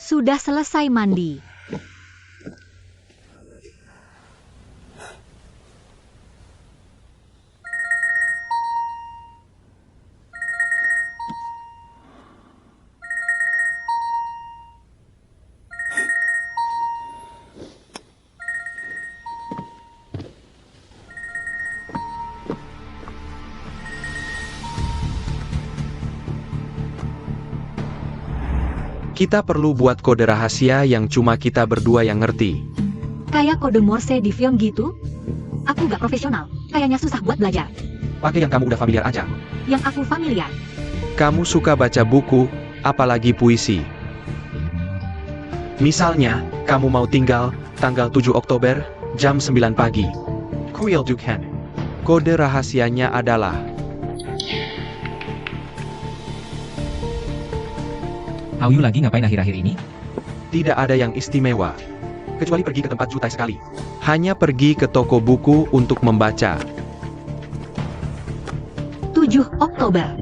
Sudah selesai mandi. Kita perlu buat kode rahasia yang cuma kita berdua yang ngerti. Kayak kode Morse di film gitu? Aku gak profesional, kayaknya susah buat belajar. Pakai yang kamu udah familiar aja. Yang aku familiar. Kamu suka baca buku, apalagi puisi. Misalnya, kamu mau tinggal, tanggal 7 Oktober, jam 9 pagi. Kuil Dukhan. Kode rahasianya adalah... Aoyu lagi ngapain akhir-akhir ini? Tidak ada yang istimewa. Kecuali pergi ke tempat jutai sekali. Hanya pergi ke toko buku untuk membaca. 7 Oktober.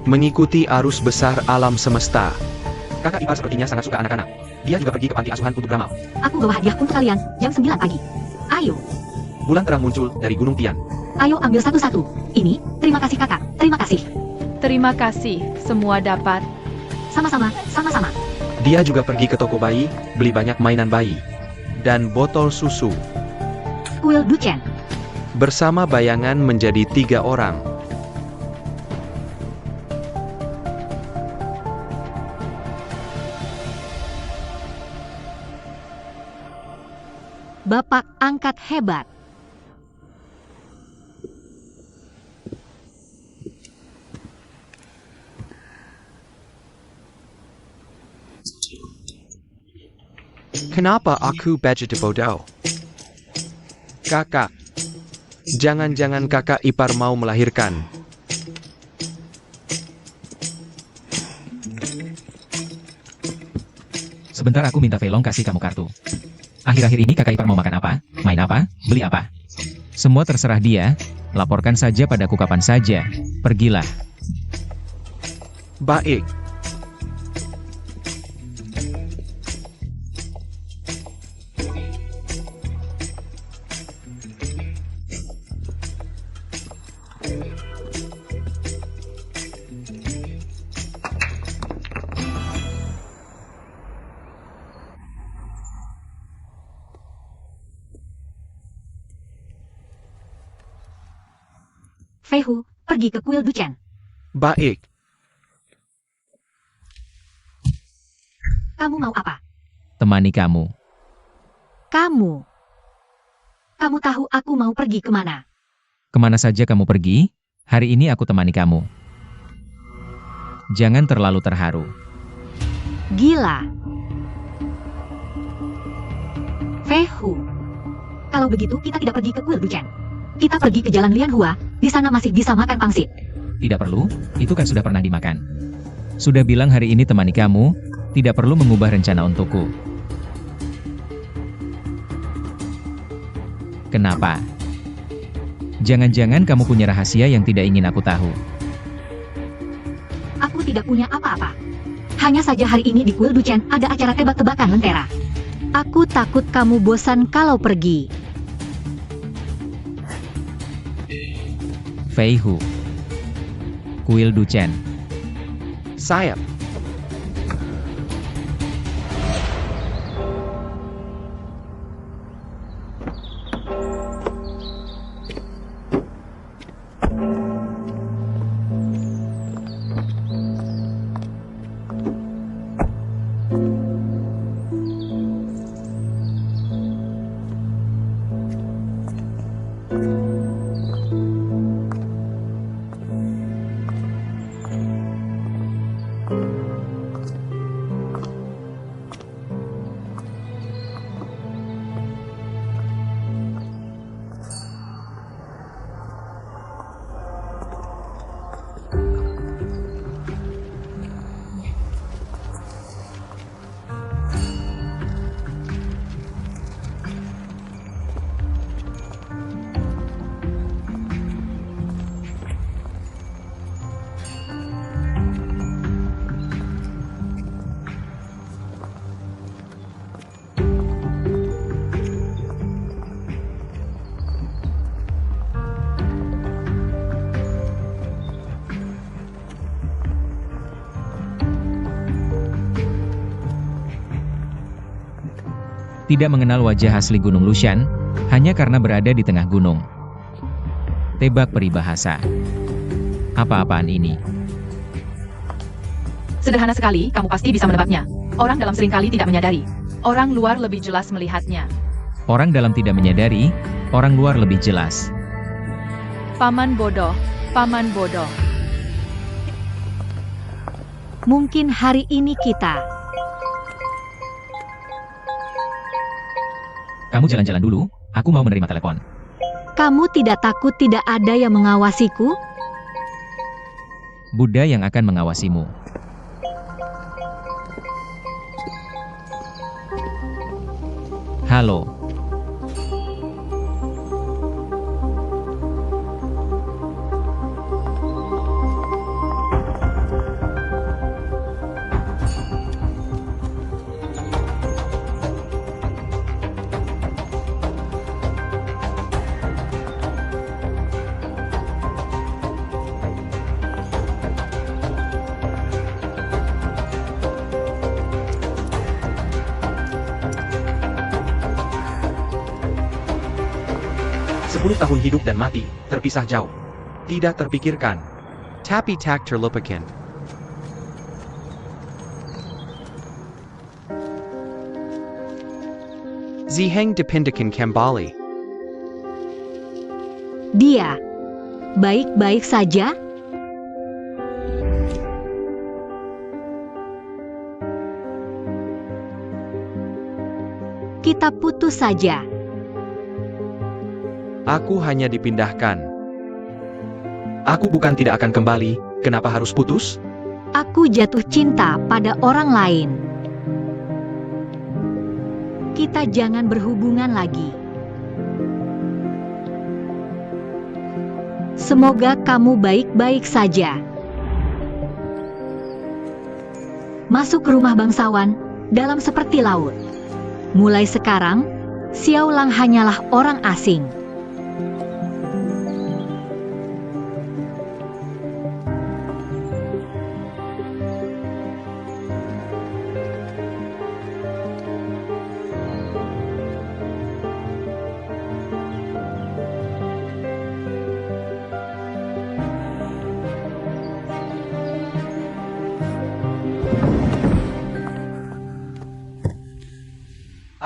Mengikuti arus besar alam semesta. Kakak ipar sepertinya sangat suka anak-anak. Dia juga pergi ke panti asuhan untuk beramal. Aku bawa hadiah untuk kalian, jam 9 pagi. Ayo. Bulan terang muncul dari Gunung Tian. Ayo ambil satu-satu. Ini, terima kasih kakak, terima kasih. Terima kasih, semua dapat. Sama-sama, sama-sama. Dia juga pergi ke toko bayi, beli banyak mainan bayi. Dan botol susu. Kuil Duchen. Bersama bayangan menjadi 3 orang. Bapak angkat hebat. Kenapa aku begitu bodoh? Kakak. Jangan-jangan kakak ipar mau melahirkan. Sebentar aku minta Velong kasih kamu kartu. Akhir-akhir ini kakak ipar mau makan apa, main apa, beli apa. Semua terserah dia, laporkan saja padaku kapan saja. Pergilah. Baik. Fei Hu, pergi ke kuil Duchen. Baik. Kamu mau apa? Temani kamu. Kamu. Kamu tahu aku mau pergi kemana? Kemana saja kamu pergi, hari ini aku temani kamu. Jangan terlalu terharu. Gila. Fei Hu. Kalau begitu kita tidak pergi ke kuil Duchen. Kita pergi ke Jalan Lianhua, di sana masih bisa makan pangsit. Tidak perlu, itu kan sudah pernah dimakan. Sudah bilang hari ini temani kamu, tidak perlu mengubah rencana untukku. Kenapa? Jangan-jangan kamu punya rahasia yang tidak ingin aku tahu. Aku tidak punya apa-apa. Hanya saja hari ini di kuil Duchen ada acara tebak-tebakan lentera. Aku takut kamu bosan kalau pergi. Fei Hu. Kuil Duchen. Sayap. Tidak mengenal wajah asli Gunung Lushan, hanya karena berada di tengah gunung. Tebak peribahasa. Apa-apaan ini? Sederhana sekali, kamu pasti bisa menebaknya. Orang dalam seringkali tidak menyadari. Orang luar lebih jelas melihatnya. Orang dalam tidak menyadari, orang luar lebih jelas. Paman bodoh, paman bodoh. Mungkin hari ini kita. Kamu jalan-jalan dulu, aku mau menerima telepon. Kamu tidak takut tidak ada yang mengawasiku? Buddha yang akan mengawasimu. Halo. Sepuluh tahun hidup dan mati, terpisah jauh. Tidak terpikirkan. Tapi tak terlupakan. Ziheng dipindakan kembali. Dia baik-baik saja? Kita putus saja. Aku hanya dipindahkan. Aku bukan tidak akan kembali, kenapa harus putus? Aku jatuh cinta pada orang lain. kita jangan berhubungan lagi. Semoga kamu baik-baik saja. Masuk ke rumah bangsawan, dalam seperti laut. Mulai sekarang, Xiao Lang hanyalah orang asing.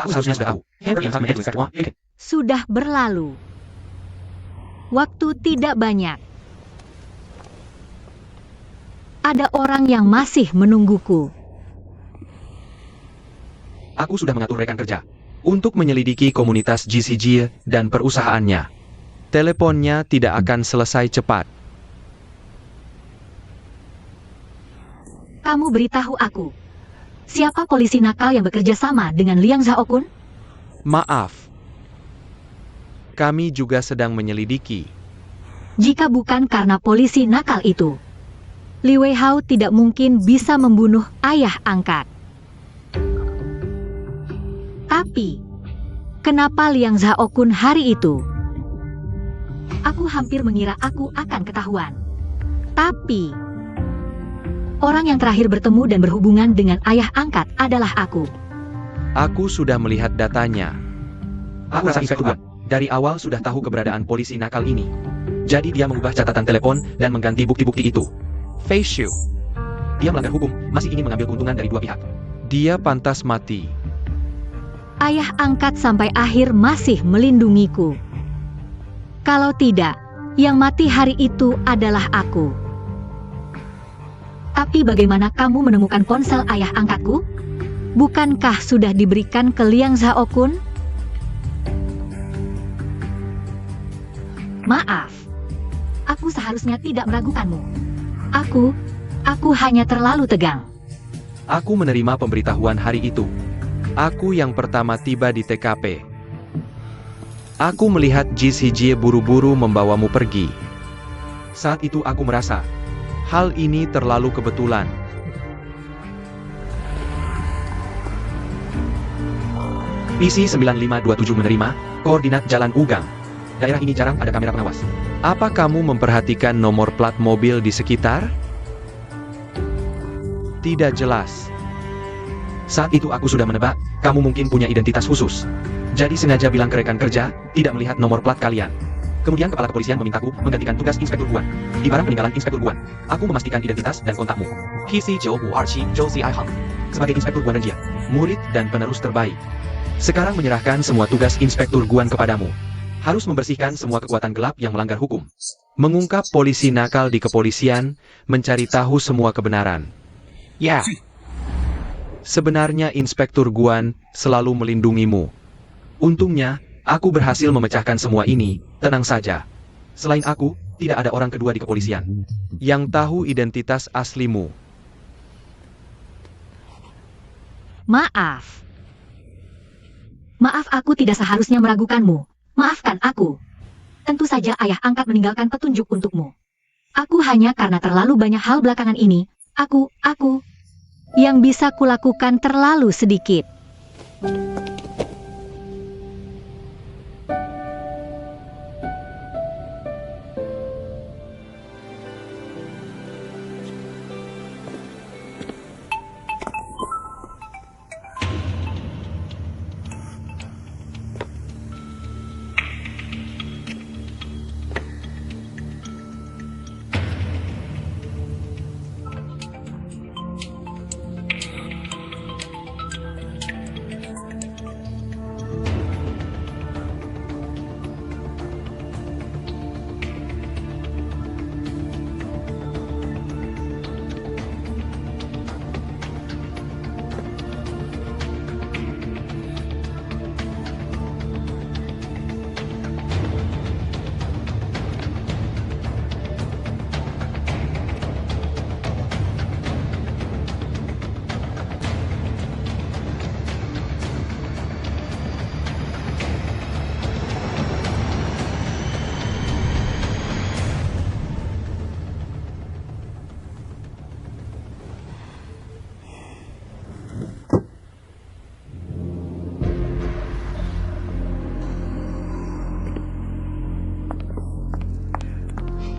Aku seharusnya sudah tahu. Henry yang sama dengan Inspektur Wang. Sudah berlalu. Waktu tidak banyak. Ada orang yang masih menungguku. Aku sudah mengatur rekan kerja untuk menyelidiki komunitas GCG dan perusahaannya. Teleponnya tidak akan selesai cepat. Kamu beritahu aku. Siapa polisi nakal yang bekerja sama dengan Liang Zhaokun? Maaf. Kami juga sedang menyelidiki. Jika bukan karena polisi nakal itu, Li Weihao tidak mungkin bisa membunuh ayah angkat. Tapi, kenapa Liang Zhaokun hari itu? Aku hampir mengira aku akan ketahuan. Tapi, orang yang terakhir bertemu dan berhubungan dengan ayah angkat adalah aku. Aku sudah melihat datanya. Aku rasa Inspektur Guan dari awal sudah tahu keberadaan polisi nakal ini. Jadi dia mengubah catatan telepon dan mengganti bukti-bukti itu. Fei Xiu. Dia melanggar hukum, masih ingin mengambil keuntungan dari dua pihak. Dia pantas mati. Ayah angkat sampai akhir masih melindungiku. Kalau tidak, yang mati hari itu adalah aku. Tapi bagaimana kamu menemukan ponsel ayah angkatku? Bukankah sudah diberikan ke Liang Zhaokun? Maaf. Aku seharusnya tidak meragukanmu. Aku hanya terlalu tegang. Aku menerima pemberitahuan hari itu. Aku yang pertama tiba di TKP. Aku melihat GCG buru-buru membawamu pergi. Saat itu aku merasa, hal ini terlalu kebetulan. PC 9527 menerima, koordinat Jalan Ugang. Daerah ini jarang ada kamera pengawas. Apa kamu memperhatikan nomor plat mobil di sekitar? Tidak jelas. Saat itu aku sudah menebak, kamu mungkin punya identitas khusus. Jadi sengaja bilang ke rekan kerja, tidak melihat nomor plat kalian. Kemudian kepala kepolisian memintaku menggantikan tugas Inspektur Guan. Di barang peninggalan Inspektur Guan, aku memastikan identitas dan kontakmu. PC 9527 Zhou Ziaihang. Sebagai Inspektur Guan Renjia, murid dan penerus terbaik. Sekarang menyerahkan semua tugas Inspektur Guan kepadamu. Harus membersihkan semua kekuatan gelap yang melanggar hukum. Mengungkap polisi nakal di kepolisian, mencari tahu semua kebenaran. Ya. Sebenarnya Inspektur Guan selalu melindungimu. Untungnya, aku berhasil memecahkan semua ini, tenang saja. Selain aku, tidak ada orang kedua di kepolisian yang tahu identitas aslimu. Maaf. Maaf, aku tidak seharusnya meragukanmu. Maafkan aku. Tentu saja ayah angkat meninggalkan petunjuk untukmu. Aku hanya karena terlalu banyak hal belakangan ini, aku, yang bisa kulakukan terlalu sedikit.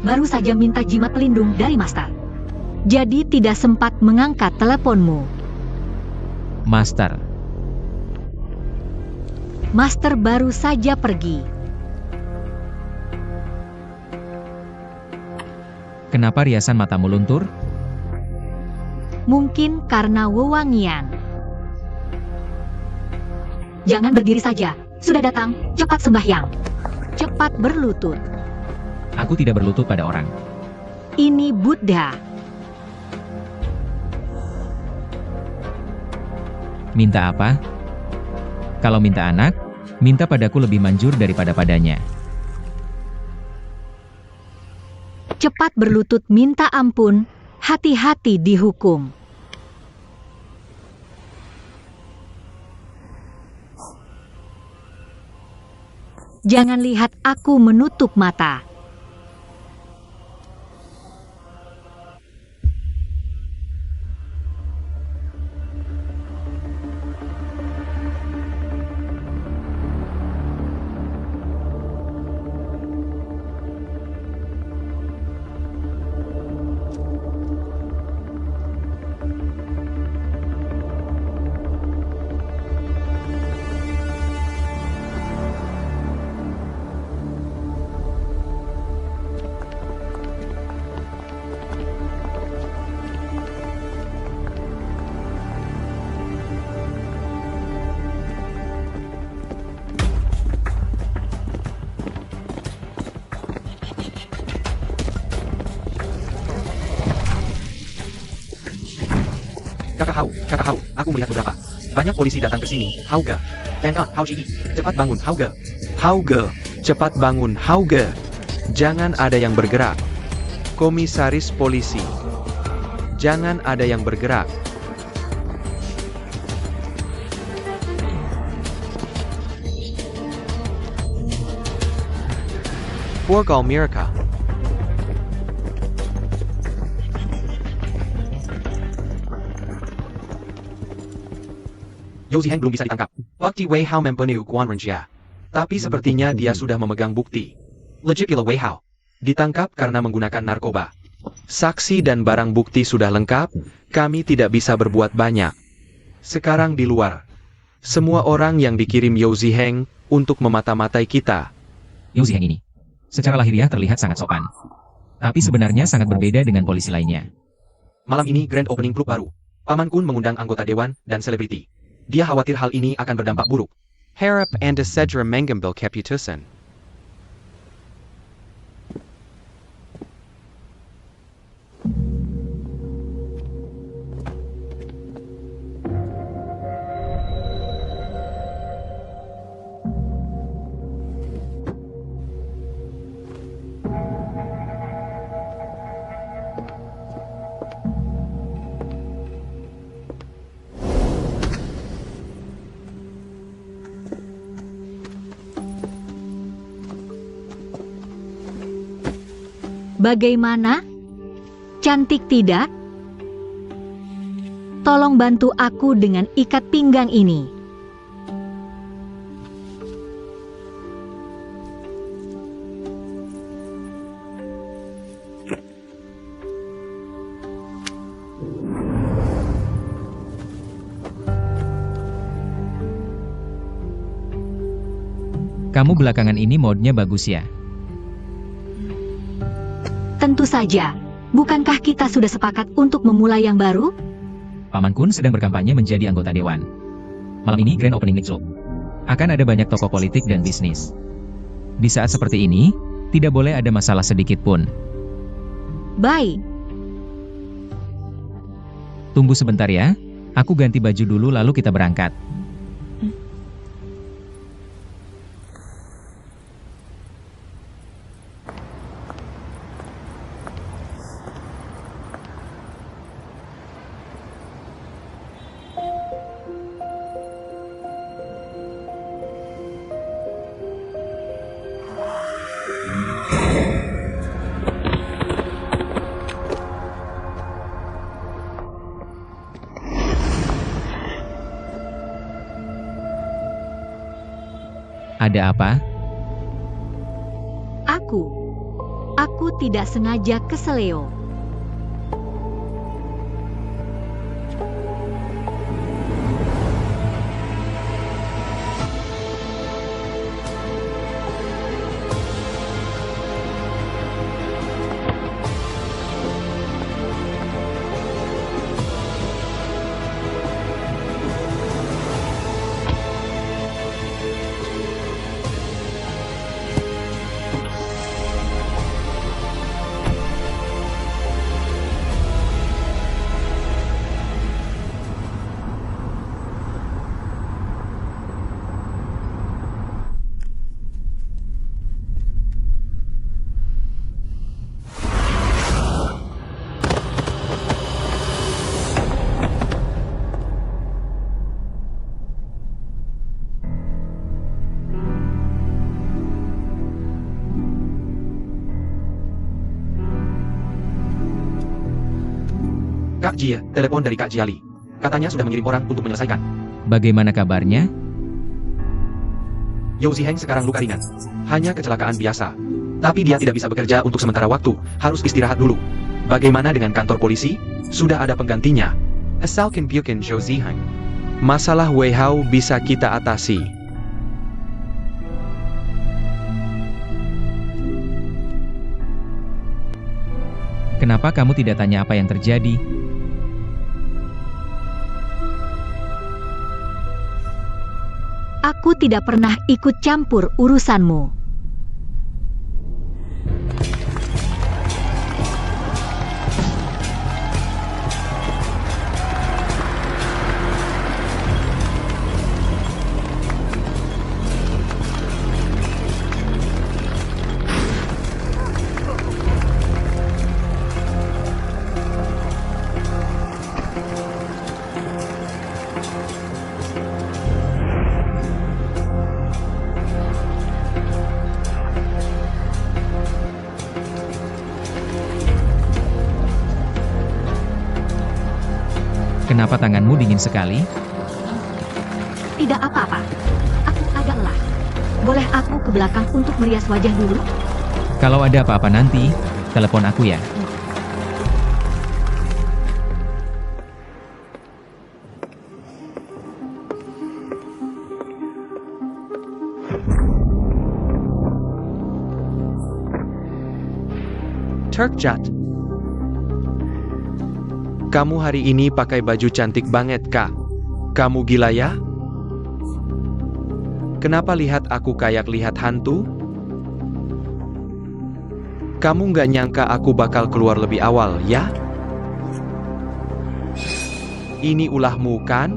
baru saja minta jimat pelindung dari Master. Jadi tidak sempat mengangkat teleponmu. Master, Master baru saja pergi. kenapa riasan matamu luntur? Mungkin karena wewangian. Jangan berdiri saja. Sudah datang, cepat sembahyang. Cepat berlutut. Aku tidak berlutut pada orang. Ini Buddha. Minta apa? Kalau minta anak, minta padaku lebih manjur daripada padanya. Cepat berlutut minta ampun, hati-hati dihukum. Jangan lihat aku menutup mata. Kakak Hau, aku melihat beberapa. Banyak polisi datang ke sini. Hauge. Hau Ji. Cepat bangun, Hauge. Hauge, cepat bangun, Hauge. Jangan ada yang bergerak. Komisaris polisi. Jangan ada yang bergerak. Forgal Mirka. Yao Ziheng belum bisa ditangkap. Bukti Wei Hao membunuh Guan Renjia. Tapi sepertinya dia sudah memegang bukti. Legit gila Wei Hao. Ditangkap karena menggunakan narkoba. Saksi dan barang bukti sudah lengkap, kami tidak bisa berbuat banyak. Sekarang di luar. Semua orang yang dikirim Yao Ziheng untuk memata-matai kita. Yao Ziheng ini, secara lahiriah terlihat sangat sopan. Tapi sebenarnya sangat berbeda dengan polisi lainnya. Malam ini grand opening klub baru. Paman Kun mengundang anggota dewan dan selebriti. Dia khawatir hal ini akan berdampak buruk. Harap Anda segera mengambil keputusan. Bagaimana? Cantik tidak? Tolong bantu aku dengan ikat pinggang ini. Kamu belakangan ini modenya bagus ya? Tentu saja. Bukankah kita sudah sepakat untuk memulai yang baru? Paman Kun sedang berkampanye menjadi anggota dewan. Malam ini grand opening Nixlo. Akan ada banyak tokoh politik dan bisnis. Di saat seperti ini, tidak boleh ada masalah sedikit pun. Baik. Tunggu sebentar ya, aku ganti baju dulu lalu kita berangkat. Aku Aku tidak sengaja keseleo. Kak Jie, telepon dari Kak Jiali. Katanya sudah mengirim orang untuk menyelesaikan. Bagaimana kabarnya? Yao Ziheng sekarang luka ringan. Hanya kecelakaan biasa. Tapi dia tidak bisa bekerja untuk sementara waktu, harus istirahat dulu. Bagaimana dengan kantor polisi? Sudah ada penggantinya. Asalkan bukan Yao Ziheng. Masalah Wei Hao bisa kita atasi. Kenapa kamu tidak tanya apa yang terjadi? Aku tidak pernah ikut campur urusanmu. Kenapa tanganmu dingin sekali? Tidak apa-apa. Aku agak lelah. Boleh aku ke belakang untuk merias wajah dulu? Kalau ada apa-apa nanti, telepon aku ya. Turkjat. Kamu hari ini pakai baju cantik banget, Kak. Kamu gila ya? Kenapa lihat aku kayak lihat hantu? Kamu nggak nyangka aku bakal keluar lebih awal, ya? Ini ulahmu, kan?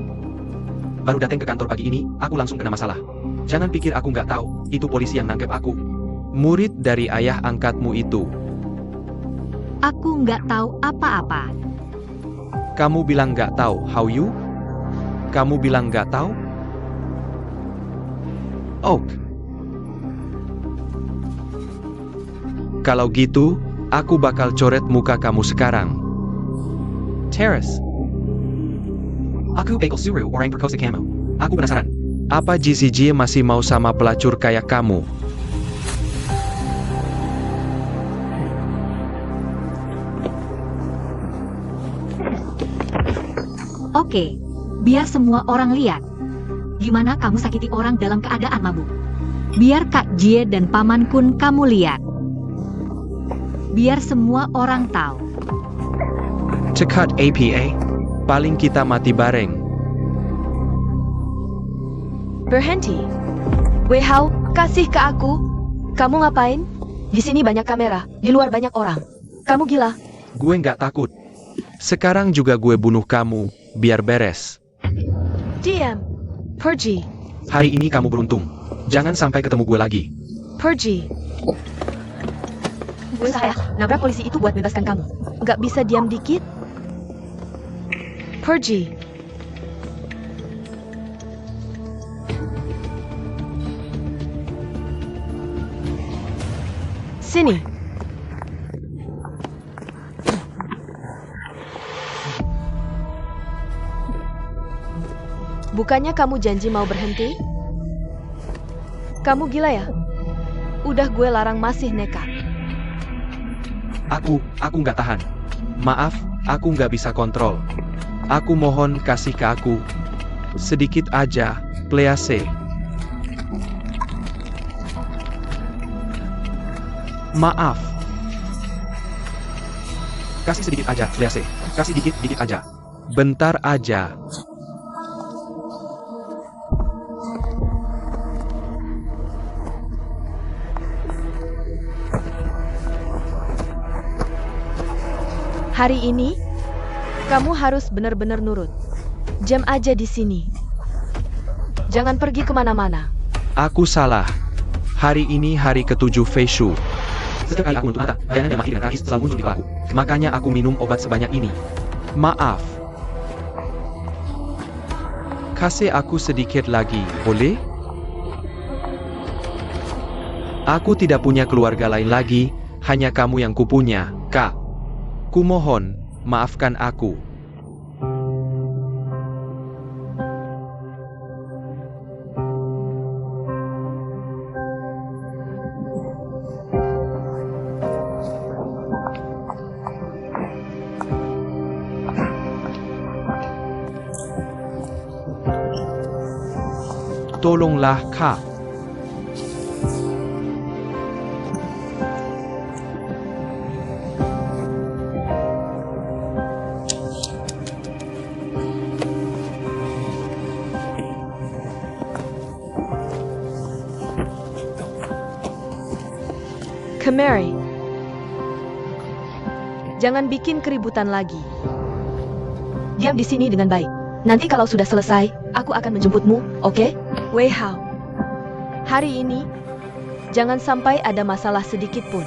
Baru datang ke kantor pagi ini, aku langsung kena masalah. Jangan pikir aku nggak tahu, itu polisi yang nangkep aku. Murid dari ayah angkatmu itu. Aku nggak tahu apa-apa. Kamu bilang nggak tahu, how you? Kamu bilang nggak tahu? Oh. Kalau gitu, aku bakal coret muka kamu sekarang. Terrace. Aku Bagel Suru, orang perkosa kamu. Aku penasaran. Apa GCG masih mau sama pelacur kayak kamu? Oke, biar semua orang lihat. Gimana kamu sakiti orang dalam keadaan mabuk. Biar Kak Jie dan Paman Kun kamu lihat. Biar semua orang tahu. Cekat APA. Paling kita mati bareng. Berhenti. Wei Hao, kasih ke aku. Kamu ngapain? Di sini banyak kamera, di luar banyak orang. Kamu gila? Gue nggak takut. Sekarang juga gue bunuh kamu, biar beres. Diam. Pergi. Hari ini kamu beruntung. Jangan sampai ketemu gue lagi. Pergi. Gue saya nabrak polisi itu buat bebaskan kamu. Gak bisa diam dikit? Pergi. Sini. Bukannya kamu janji mau berhenti? Kamu gila ya? Udah gue larang masih nekat. Aku nggak tahan. Maaf, aku nggak bisa kontrol. Aku mohon kasih ke aku. Sedikit aja, please. Maaf. Kasih sedikit aja, please. Kasih dikit aja. Bentar aja. Hari ini, kamu harus benar-benar nurut. Jam aja di sini. Jangan pergi kemana-mana. Aku salah. Hari ini hari ke-7 Feishu. Setiap kali aku menutup mata, bayangan yang mati dengan tragis selalu muncul di kepalaku. Makanya aku minum obat sebanyak ini. Maaf. Kasih aku sedikit lagi, boleh? Aku tidak punya keluarga lain lagi, hanya kamu yang kupunya, Kak. Kumohon, maafkan aku. Tolonglah, Kak. Kemari. Jangan bikin keributan lagi. Diam di sini dengan baik. Nanti kalau sudah selesai, aku akan menjemputmu, oke? Wei Hao. Hari ini, jangan sampai ada masalah sedikit pun.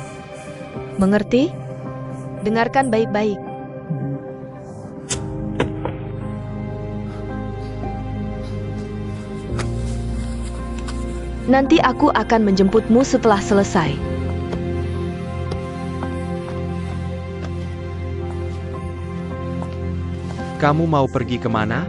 Mengerti? Dengarkan baik-baik. Nanti aku akan menjemputmu setelah selesai. Kamu mau pergi kemana?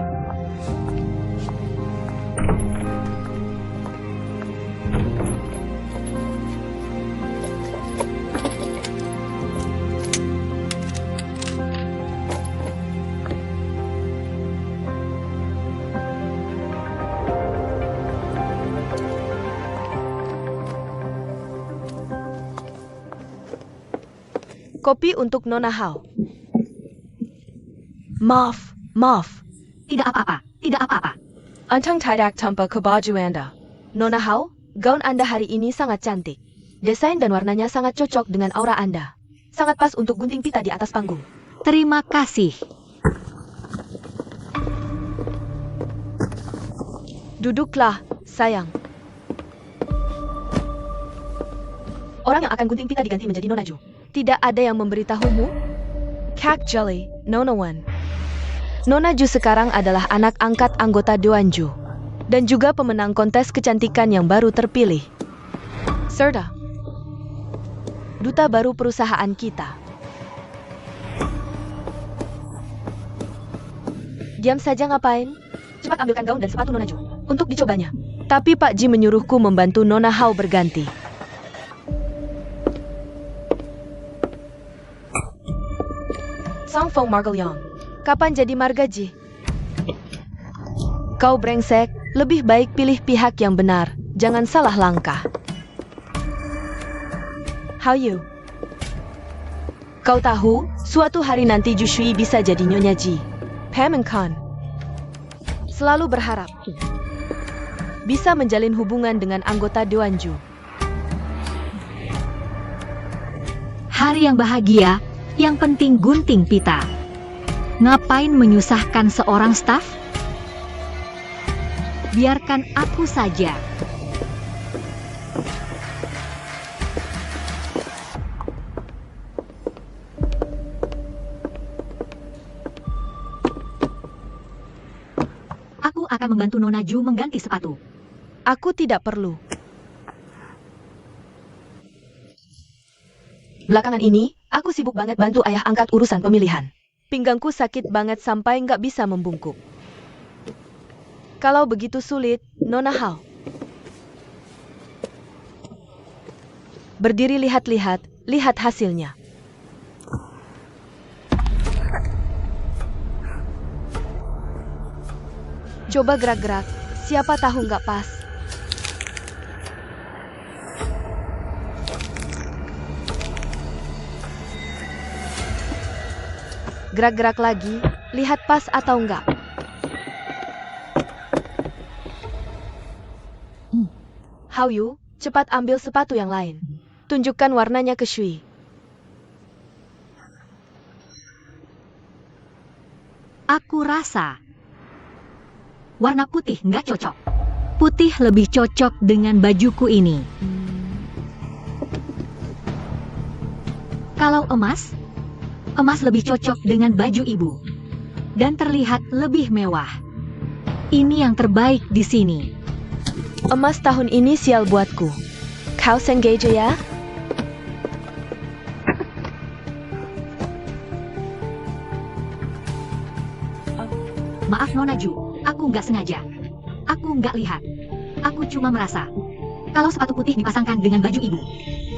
Kopi untuk Nona Hao. Maaf. Tidak apa-apa, tidak apa-apa. Antang tidak tanpa ke baju Anda. Nona Hao, gaun Anda hari ini sangat cantik. Desain dan warnanya sangat cocok dengan aura Anda. Sangat pas untuk gunting pita di atas panggung. Terima kasih. Duduklah, sayang. Orang yang akan gunting pita diganti menjadi Nona Ju. Tidak ada yang memberitahumu? Kak Jelly, Nona Wan. Nona Ju sekarang adalah anak angkat anggota Dewan Ju. Dan juga pemenang kontes kecantikan yang baru terpilih. Serta duta baru perusahaan kita. Diam saja ngapain? Cepat ambilkan gaun dan sepatu Nona Ju untuk dicobanya. Tapi Pak Ji menyuruhku membantu Nona Hao berganti. Sang Feng Margelyong, kapan jadi Marga Ji? Kau brengsek, lebih baik pilih pihak yang benar, jangan salah langkah. How you? Kau tahu, suatu hari nanti Ju Shui bisa jadi Nyonya Ji. Pamenkan. Selalu berharap bisa menjalin hubungan dengan anggota Dewan Ju. Hari yang bahagia, yang penting gunting pita. Ngapain menyusahkan seorang staf? Biarkan aku saja. Aku akan membantu Nona Ju mengganti sepatu. Aku tidak perlu. Belakangan ini, aku sibuk banget bantu ayah angkat urusan pemilihan. Pinggangku sakit banget sampai nggak bisa membungkuk. Kalau begitu sulit, Nona Hao. Berdiri lihat-lihat, lihat hasilnya. Coba gerak-gerak, siapa tahu nggak pas. Gerak-gerak lagi, lihat pas atau enggak. Hao-yu, cepat ambil sepatu yang lain. Tunjukkan warnanya ke Shui. Aku rasa warna putih nggak cocok. Putih lebih cocok dengan bajuku ini. Kalau emas, emas lebih cocok dengan baju ibu. Dan terlihat lebih mewah. Ini yang terbaik di sini. Emas tahun ini sial buatku. Kau sengaja ya? Maaf Nona Ju, aku nggak sengaja. Aku nggak lihat. Aku cuma merasa, kalau sepatu putih dipasangkan dengan baju ibu,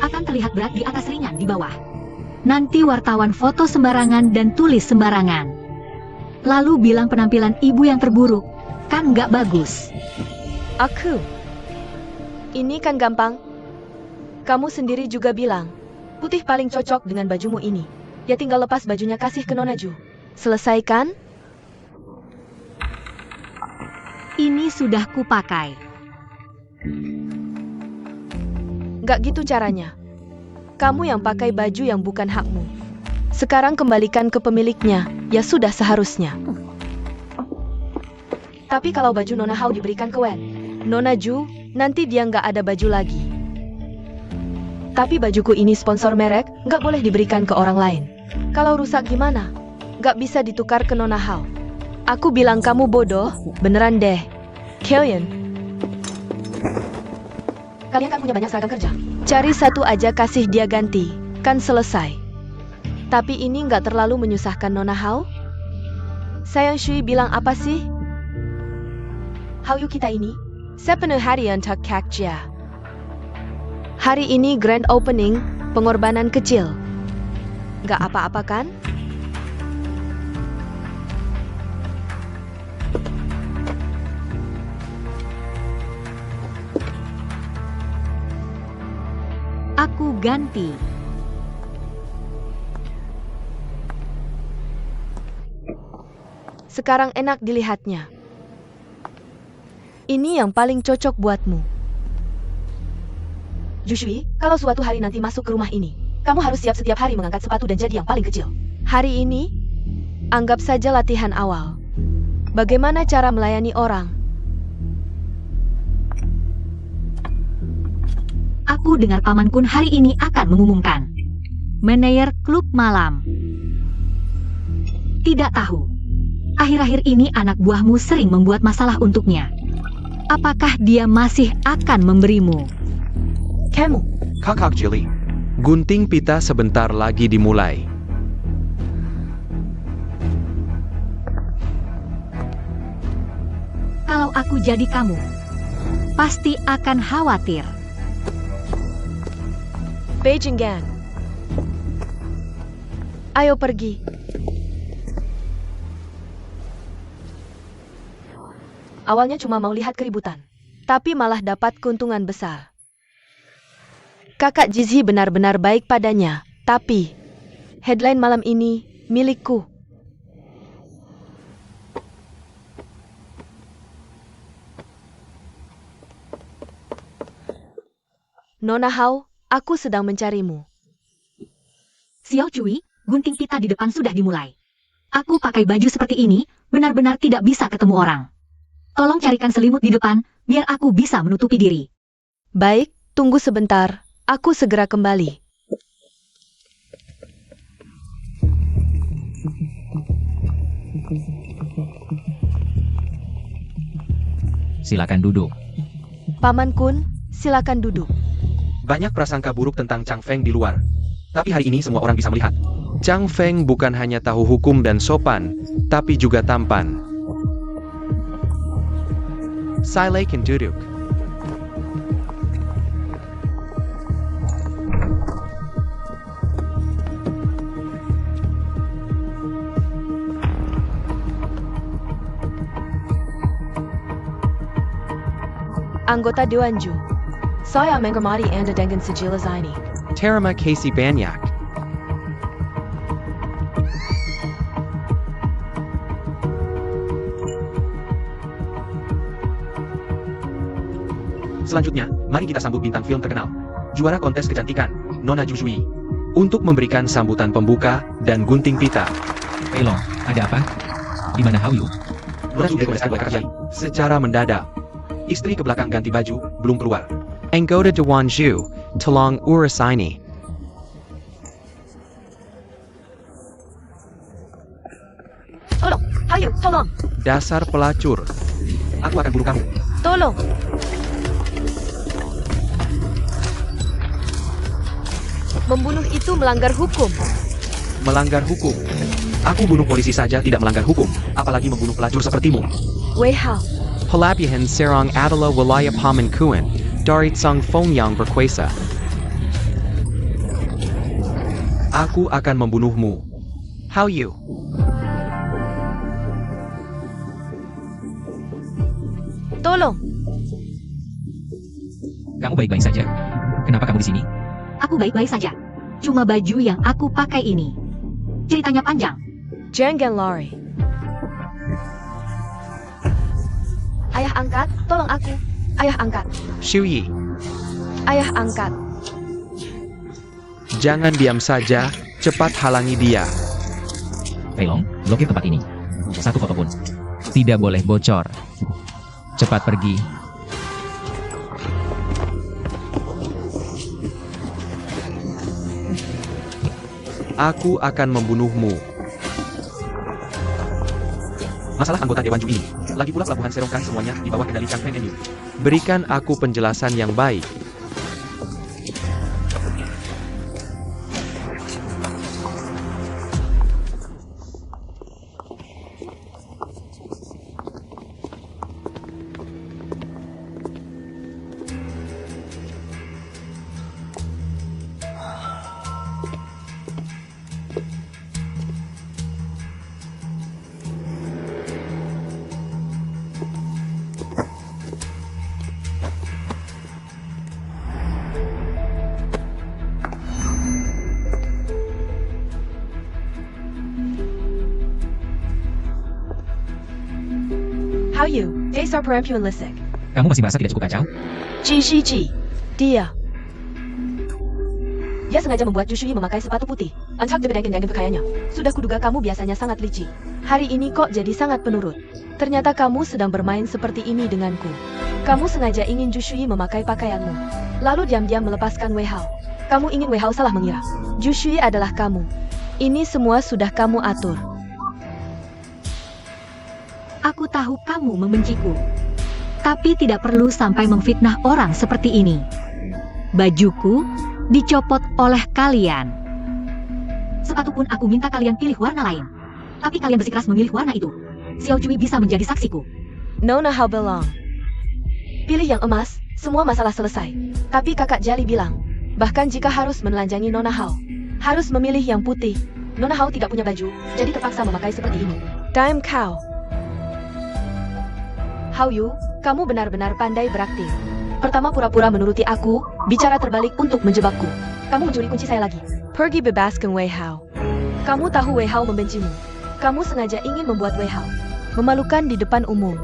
akan terlihat berat di atas ringan di bawah. Nanti wartawan foto sembarangan dan tulis sembarangan. Lalu bilang penampilan ibu yang terburuk, kan nggak bagus. Aku. Ini kan gampang. Kamu sendiri juga bilang, putih paling cocok dengan bajumu ini. Ya tinggal lepas bajunya kasih ke Nona Ju. Selesai kan? Ini sudah kupakai. Gak gitu caranya. Kamu yang pakai baju yang bukan hakmu. Sekarang kembalikan ke pemiliknya, ya sudah seharusnya. Tapi kalau baju Nona Hao diberikan ke Wen, Nona Ju, nanti dia nggak ada baju lagi. Tapi bajuku ini sponsor merek, nggak boleh diberikan ke orang lain. Kalau rusak gimana? Nggak bisa ditukar ke Nona Hao. Aku bilang kamu bodoh, beneran deh. Killian. Kalian kan punya banyak seragam kerja. Cari satu aja kasih dia ganti, kan selesai. Tapi ini nggak terlalu menyusahkan Nona Hao? Sayang Shui bilang apa sih? Hao-yu kita ini, sepenuh hari untuk Kakja. Hari ini grand opening, pengorbanan kecil. Nggak apa-apa kan? Aku ganti. Sekarang enak dilihatnya. Ini yang paling cocok buatmu. Jushui, kalau suatu hari nanti masuk ke rumah ini, kamu harus siap setiap hari mengangkat sepatu dan jadi yang paling kecil. Hari ini, anggap saja latihan awal. Bagaimana cara melayani orang? Aku dengar Paman Kun hari ini akan mengumumkan manajer klub malam. Tidak tahu. Akhir-akhir ini anak buahmu sering membuat masalah untuknya. Apakah dia masih akan memberimu? Kamu. Kakak Jili. Gunting pita sebentar lagi dimulai. Kalau aku jadi kamu, pasti akan khawatir. Beijing Gan. Ayo pergi. Awalnya cuma mau lihat keributan, tapi malah dapat keuntungan besar. Kakak Jizhi benar-benar baik padanya, tapi headline malam ini milikku. Nona Hao, aku sedang mencarimu. Xiao Cui, gunting pita di depan sudah dimulai. Aku pakai baju seperti ini, benar-benar tidak bisa ketemu orang. Tolong carikan selimut di depan, biar aku bisa menutupi diri. Baik, tunggu sebentar. Aku segera kembali. Silakan duduk. Paman Kun, silakan duduk. Banyak prasangka buruk tentang Chang Feng di luar. Tapi hari ini semua orang bisa melihat. Chang Feng bukan hanya tahu hukum dan sopan, tapi juga tampan. Silakan duduk. anggota Dewan Ju. Saya menghormati Anda dengan sejelas ini. Terima kasih banyak. Selanjutnya, mari kita sambut bintang film terkenal, juara kontes kecantikan, Nona Ju Shui, untuk memberikan sambutan pembuka dan gunting pita. Fei Long, ada apa? Di mana Hao Yu? Nona Ju direkomendasikan oleh kakak Jai. Secara mendadak, istri ke belakang ganti baju, belum keluar. Anggota Dewan Ju, tolong urus ini. Tolong, Hayu, tolong, Dasar pelacur. Aku akan bunuh kamu. tolong. Membunuh itu melanggar hukum. Melanggar hukum. Aku bunuh polisi saja tidak melanggar hukum, apalagi membunuh pelacur sepertimu. Wei Hao, Pelabihan serang adalah wilayah Pamankuan, dari Tsang Fongyang berkuasa. Aku akan membunuhmu. Hao Yu. tolong. Kamu baik-baik saja. Kenapa kamu di sini? Aku baik-baik saja. Cuma baju yang aku pakai ini. Ceritanya panjang. Jangan lari. Ayah angkat, tolong aku. Ayah angkat. Shu Yi. Ayah angkat. Jangan diam saja, cepat halangi dia. Fei Long, blokir tempat ini. Satu foto pun. Tidak boleh bocor. Cepat pergi. Aku akan membunuhmu. Masalah anggota Dewan Ju ini. Lagi pula pelabuhan Serongkan semuanya di bawah kendali Chang Peng Yu. Berikan aku penjelasan yang baik. Hao Yu, dasar perempuan lisik. Kamu masih merasa tidak cukup kacau? Ji Shi Ji, dia. Dia sengaja membuat Ju Shui memakai sepatu putih. Entah dengan pakaiannya. Sudah kuduga kamu biasanya sangat licik. Hari ini kok jadi sangat penurut. Ternyata kamu sedang bermain seperti ini denganku. Kamu sengaja ingin Ju Shui memakai pakaianmu. Lalu diam-diam melepaskan Wei Hao. Kamu ingin Wei Hao salah mengira. Ju Shui adalah kamu. Ini semua sudah kamu atur. Aku tahu kamu membenciku. Tapi tidak perlu sampai memfitnah orang seperti ini. Bajuku dicopot oleh kalian. Sepatu pun aku minta kalian pilih warna lain. Tapi kalian bersikeras memilih warna itu. Xiao Cui bisa menjadi saksiku. Nona Hao belong. Pilih yang emas, semua masalah selesai. Tapi kakak Jali bilang, bahkan jika harus menelanjangi Nona Hao, harus memilih yang putih. Nona Hao tidak punya baju, jadi terpaksa memakai seperti ini. Time cow. Hao Yu, kamu benar-benar pandai berakting. Pertama pura-pura menuruti aku, bicara terbalik untuk menjebakku. Kamu mencuri kunci saya lagi. Pergi bebaskan Wei Hao. Kamu tahu Wei Hao membencimu. Kamu sengaja ingin membuat Wei Hao memalukan di depan umum.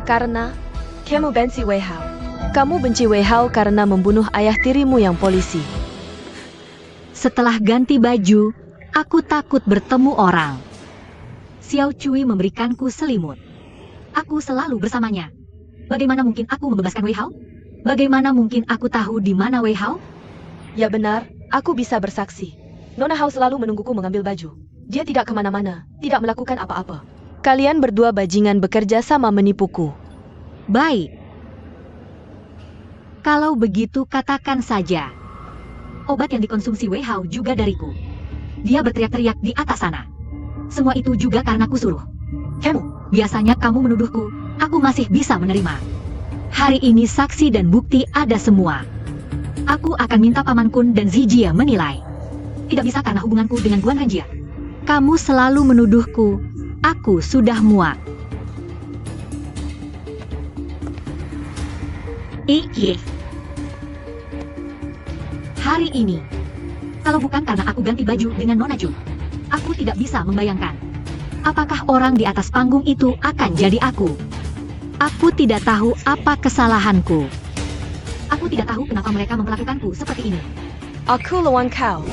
Karena kamu benci Wei Hao. Kamu benci Wei Hao karena membunuh ayah tirimu yang polisi. Setelah ganti baju, aku takut bertemu orang. Xiao Cui memberikanku selimut. Aku selalu bersamanya. Bagaimana mungkin aku membebaskan Wei Hao? Bagaimana mungkin aku tahu di mana Wei Hao? Ya benar, aku bisa bersaksi. Nona Hao selalu menungguku mengambil baju. Dia tidak kemana-mana, tidak melakukan apa-apa. Kalian berdua bajingan bekerja sama menipuku. Baik. Kalau begitu katakan saja. Obat yang dikonsumsi Wei Hao juga dariku. Dia berteriak-teriak di atas sana. Semua itu juga karena kusuruh. Biasanya kamu menuduhku, aku masih bisa menerima. Hari ini saksi dan bukti ada semua. Aku akan minta Paman Kun dan Zijia menilai. Tidak bisa karena hubunganku dengan Guan Renjia. Kamu selalu menuduhku, aku sudah muak. Iki. Hari ini, kalau bukan karena aku ganti baju dengan Nona Ju, aku tidak bisa membayangkan apakah orang di atas panggung itu akan jadi aku. Aku tidak tahu apa kesalahanku. Aku tidak tahu kenapa mereka memperlakukanku seperti ini. Aku lawan kau.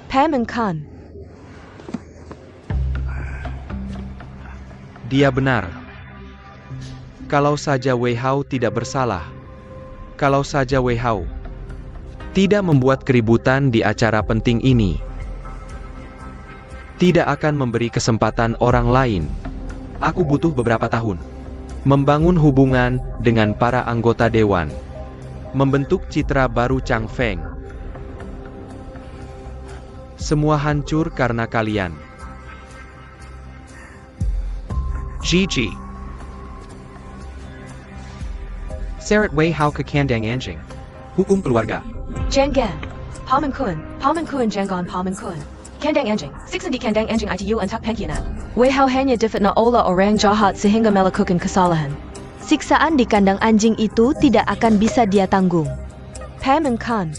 Pamankan. Dia benar. Kalau saja Wei Hao tidak bersalah. Kalau saja Wei Hao tidak membuat keributan di acara penting ini. Tidak akan memberi kesempatan orang lain. Aku butuh beberapa tahun. Membangun hubungan dengan para anggota dewan. Membentuk citra baru Chang Feng. Semua hancur karena kalian. Gigi. Seret Wei Hao Kakandang Anjing. Hukum keluarga. Jangan. Pamankuan jangan pamankuan. Kandang anjing. Siksen di kandang anjing itu untuk pengkhianat. Wei Hao hanya difitnah oleh orang jahat sehingga melakukan kesalahan. Siksaan di kandang anjing itu tidak akan bisa dia tanggung. Pamankan.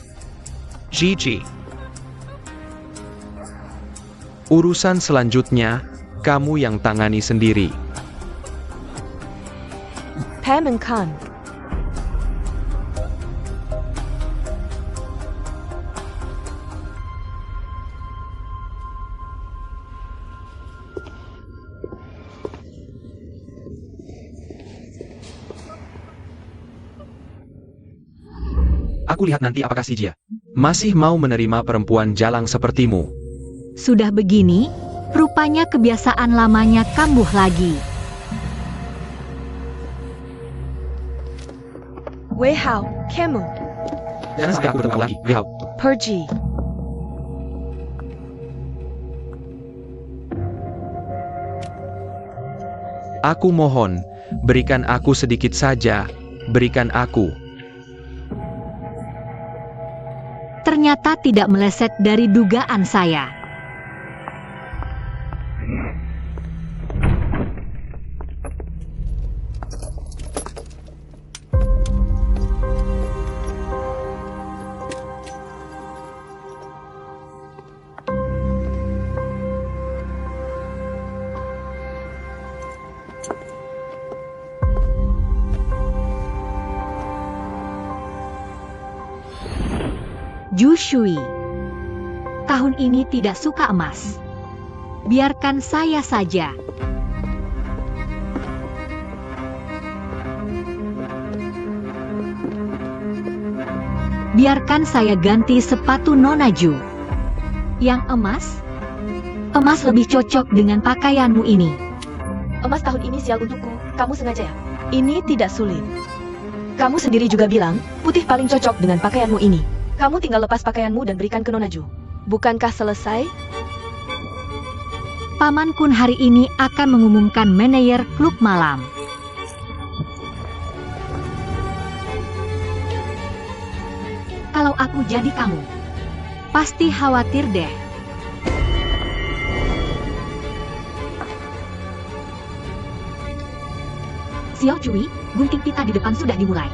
Gigi. Urusan selanjutnya, kamu yang tangani sendiri. Pamankan. Aku lihat nanti apakah si Jia masih mau menerima perempuan jalang sepertimu. Sudah begini, rupanya kebiasaan lamanya kambuh lagi. Wei Hao, kamu. Jangan sampai aku bertemu lagi, Wei Hao. Pergi. Aku mohon, berikan aku sedikit saja, berikan aku. Ternyata tidak meleset dari dugaan saya. Ju Shui. Tahun ini tidak suka emas. Biarkan saya saja. Biarkan saya ganti sepatu Nona Ju. Yang emas? Emas lebih cocok dengan pakaianmu ini. Emas tahun ini sial untukku. Kamu sengaja ya? Ini tidak sulit. Kamu sendiri juga bilang, putih paling cocok dengan pakaianmu ini. Kamu tinggal lepas pakaianmu dan berikan ke Nona Ju. Bukankah selesai? Paman Kun hari ini akan mengumumkan manajer klub malam. Kalau aku jadi kamu, pasti khawatir deh. Xiao Cui, gunting pita di depan sudah dimulai.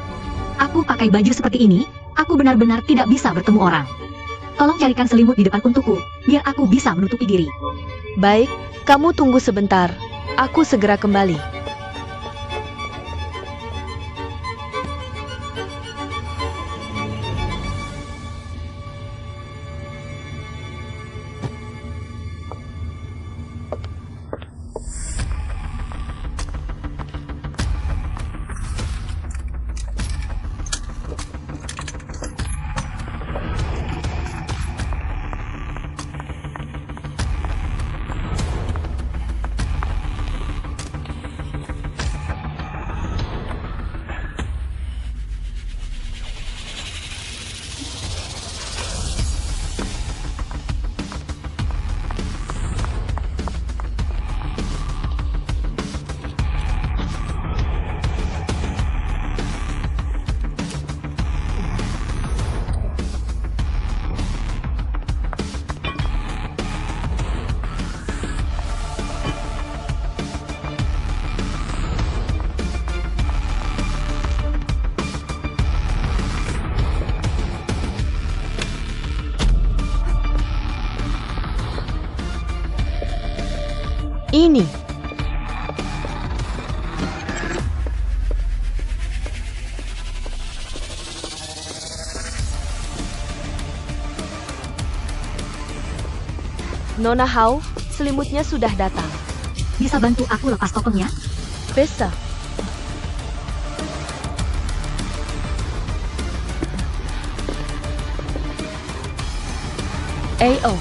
Aku pakai baju seperti ini, aku benar-benar tidak bisa bertemu orang. Tolong carikan selimut di depan untukku, biar aku bisa menutupi diri. Baik, kamu tunggu sebentar. Aku segera kembali. Ini. Nona Hao, selimutnya sudah datang. Bisa bantu aku lepas topengnya? Bisa. AO.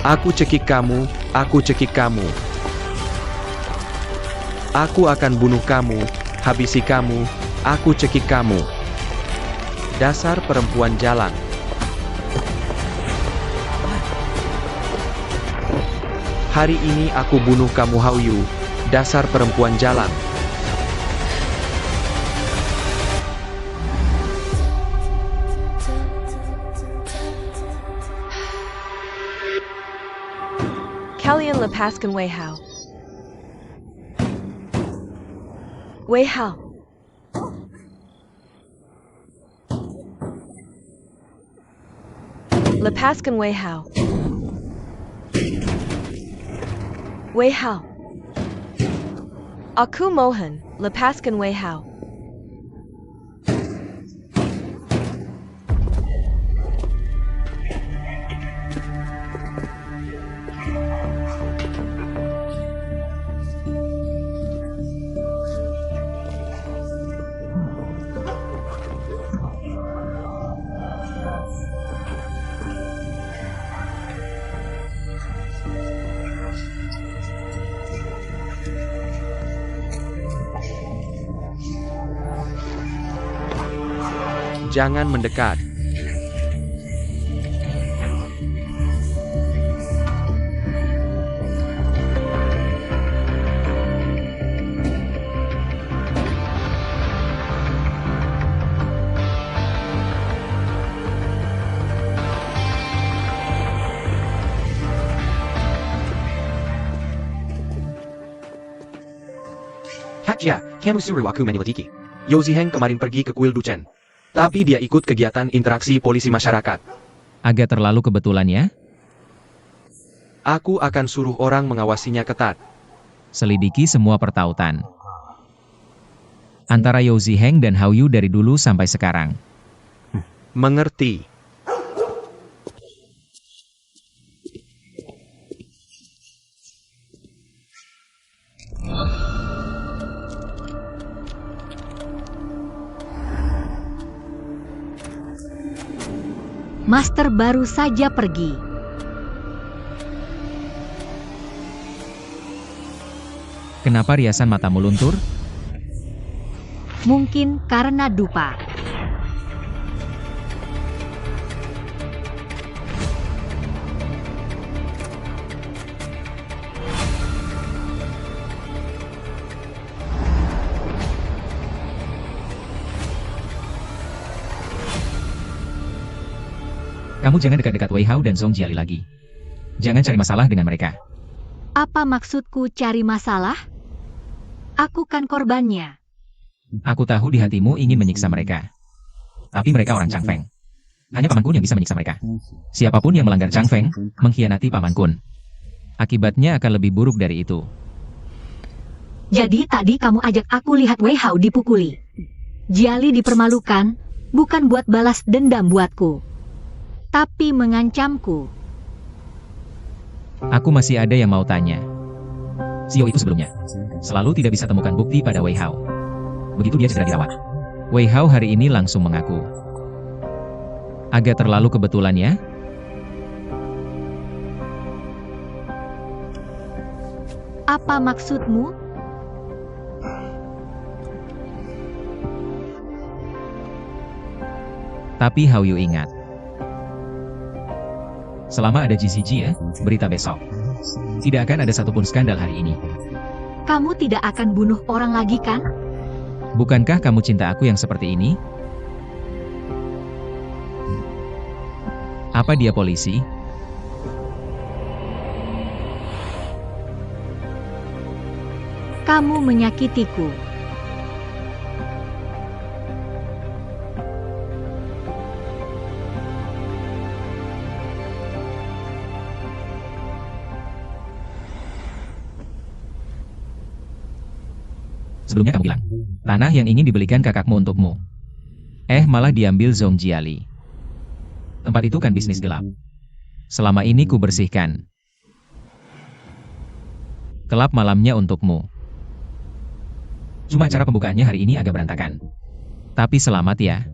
Aku cekik kamu, aku cekik kamu. Aku akan bunuh kamu, habisi kamu, aku cekik kamu. Dasar perempuan jalan. Hari ini aku bunuh kamu Hao Yu, dasar perempuan jalan. Kalian lepaskan Wei Hao. Wei Hao. Lepaskan Wei Hao. Wei Hao. Aku mohon, lepaskan Wei Hao. Jangan mendekat. Hakja, kamu suruh aku menyelidiki. Yoziheng kemarin pergi ke kuil Duchen. Tapi dia ikut kegiatan interaksi polisi masyarakat. Agak terlalu kebetulan ya. Aku akan suruh orang mengawasinya ketat. Selidiki semua pertautan antara Yao Ziheng dan Hao Yu dari dulu sampai sekarang. Mengerti. Master baru saja pergi. Kenapa riasan matamu luntur? Mungkin karena dupa. Kamu jangan dekat-dekat Wei Hao dan Zhong Jiali lagi. Jangan cari masalah dengan mereka. Apa maksudku cari masalah? Aku kan korbannya. Aku tahu di hatimu ingin menyiksa mereka. Tapi mereka orang Chang Feng. Hanya Paman Kun yang bisa menyiksa mereka. Siapapun yang melanggar Chang Feng, mengkhianati Paman Kun. Akibatnya akan lebih buruk dari itu. Jadi tadi kamu ajak aku lihat Wei Hao dipukuli. Jiali dipermalukan, bukan buat balas dendam buatku, tapi mengancamku. Aku masih ada yang mau tanya. Xiao itu sebelumnya selalu tidak bisa temukan bukti pada Wei Hao. Begitu dia segera dirawat. Wei Hao hari ini langsung mengaku. Agak terlalu kebetulan ya. Apa maksudmu? Tapi Hao Yu ingat. Selama ada GCG ya, berita besok. Tidak akan ada satupun skandal hari ini. Kamu tidak akan bunuh orang lagi kan? Bukankah kamu cinta aku yang seperti ini? Apa dia polisi? Kamu menyakitiku. Sebelumnya kamu bilang, tanah yang ingin dibelikan kakakmu untukmu. Malah diambil Zhong Jiali. Tempat itu kan bisnis gelap. Selama ini ku bersihkan. Kelab malamnya untukmu. Cuma cara pembukaannya hari ini agak berantakan. Tapi selamat ya.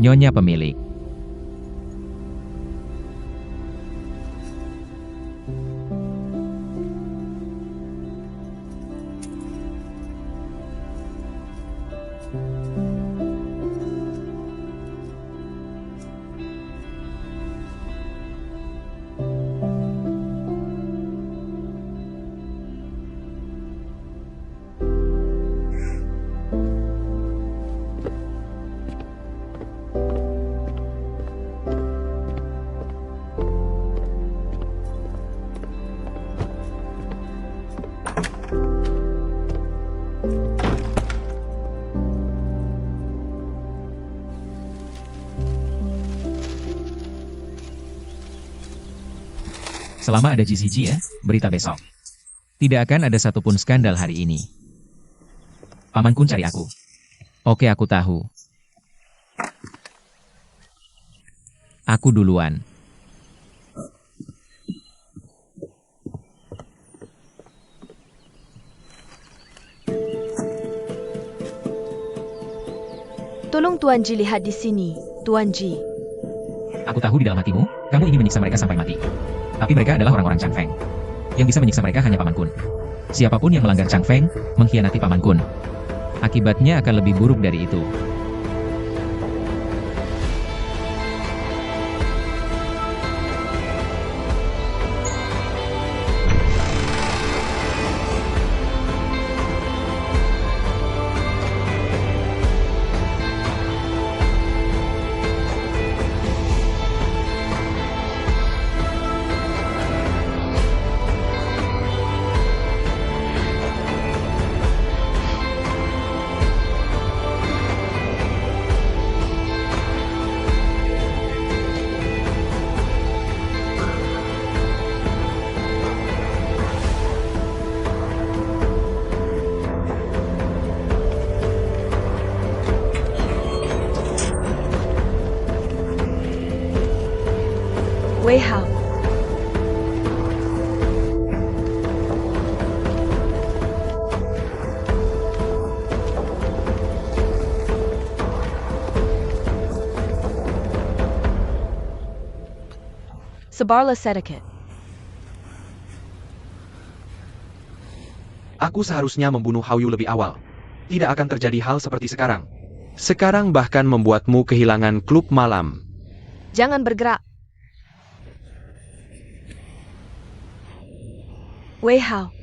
Nyonya pemilik. Selama ada GCG ya, berita besok. Tidak akan ada satupun skandal hari ini. Paman Kun cari aku. Oke, aku tahu. Aku duluan. Tolong Tuan Ji lihat di sini, Tuan Ji. Aku tahu di dalam hatimu, kamu ingin menyiksa mereka sampai mati. Tapi mereka adalah orang-orang Chang Feng. Yang bisa menyiksa mereka hanya Paman Kun. Siapapun yang melanggar Chang Feng, mengkhianati Paman Kun. Akibatnya akan lebih buruk dari itu. Wei Hao. Sebarlah sedikit. Aku seharusnya membunuh Hao Yu lebih awal. Tidak akan terjadi hal seperti sekarang. Sekarang bahkan membuatmu kehilangan klub malam. Jangan bergerak. Wei Hao.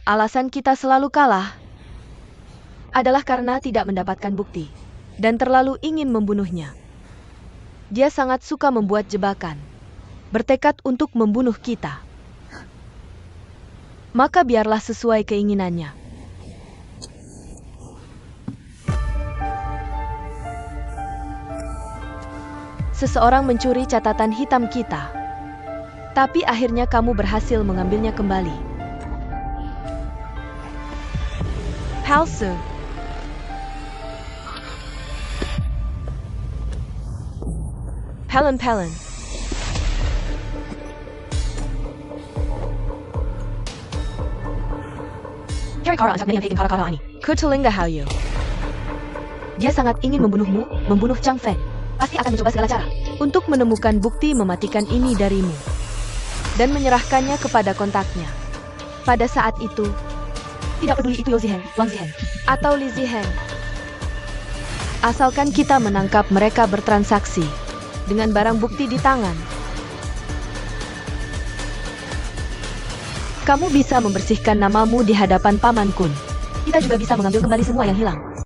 Alasan kita selalu kalah adalah karena tidak mendapatkan bukti dan terlalu ingin membunuhnya. Dia sangat suka membuat jebakan, bertekad untuk membunuh kita. Maka biarlah sesuai keinginannya. Seseorang mencuri catatan hitam kita, tapi akhirnya kamu berhasil mengambilnya kembali. Palsu. Pelen-pelen. Kutulinga Hao Yu. Dia sangat ingin membunuhmu, membunuh Chang Feng. Pasti akan mencoba segala cara untuk menemukan bukti mematikan ini darimu. dan menyerahkannya kepada kontaknya. Pada saat itu, Tidak peduli itu Liu Ziheng, Wang Ziheng. atau Li Ziheng, asalkan kita menangkap mereka bertransaksi dengan barang bukti di tangan, kamu bisa membersihkan namamu di hadapan Paman Kun. Kita juga bisa mengambil kembali semua yang hilang.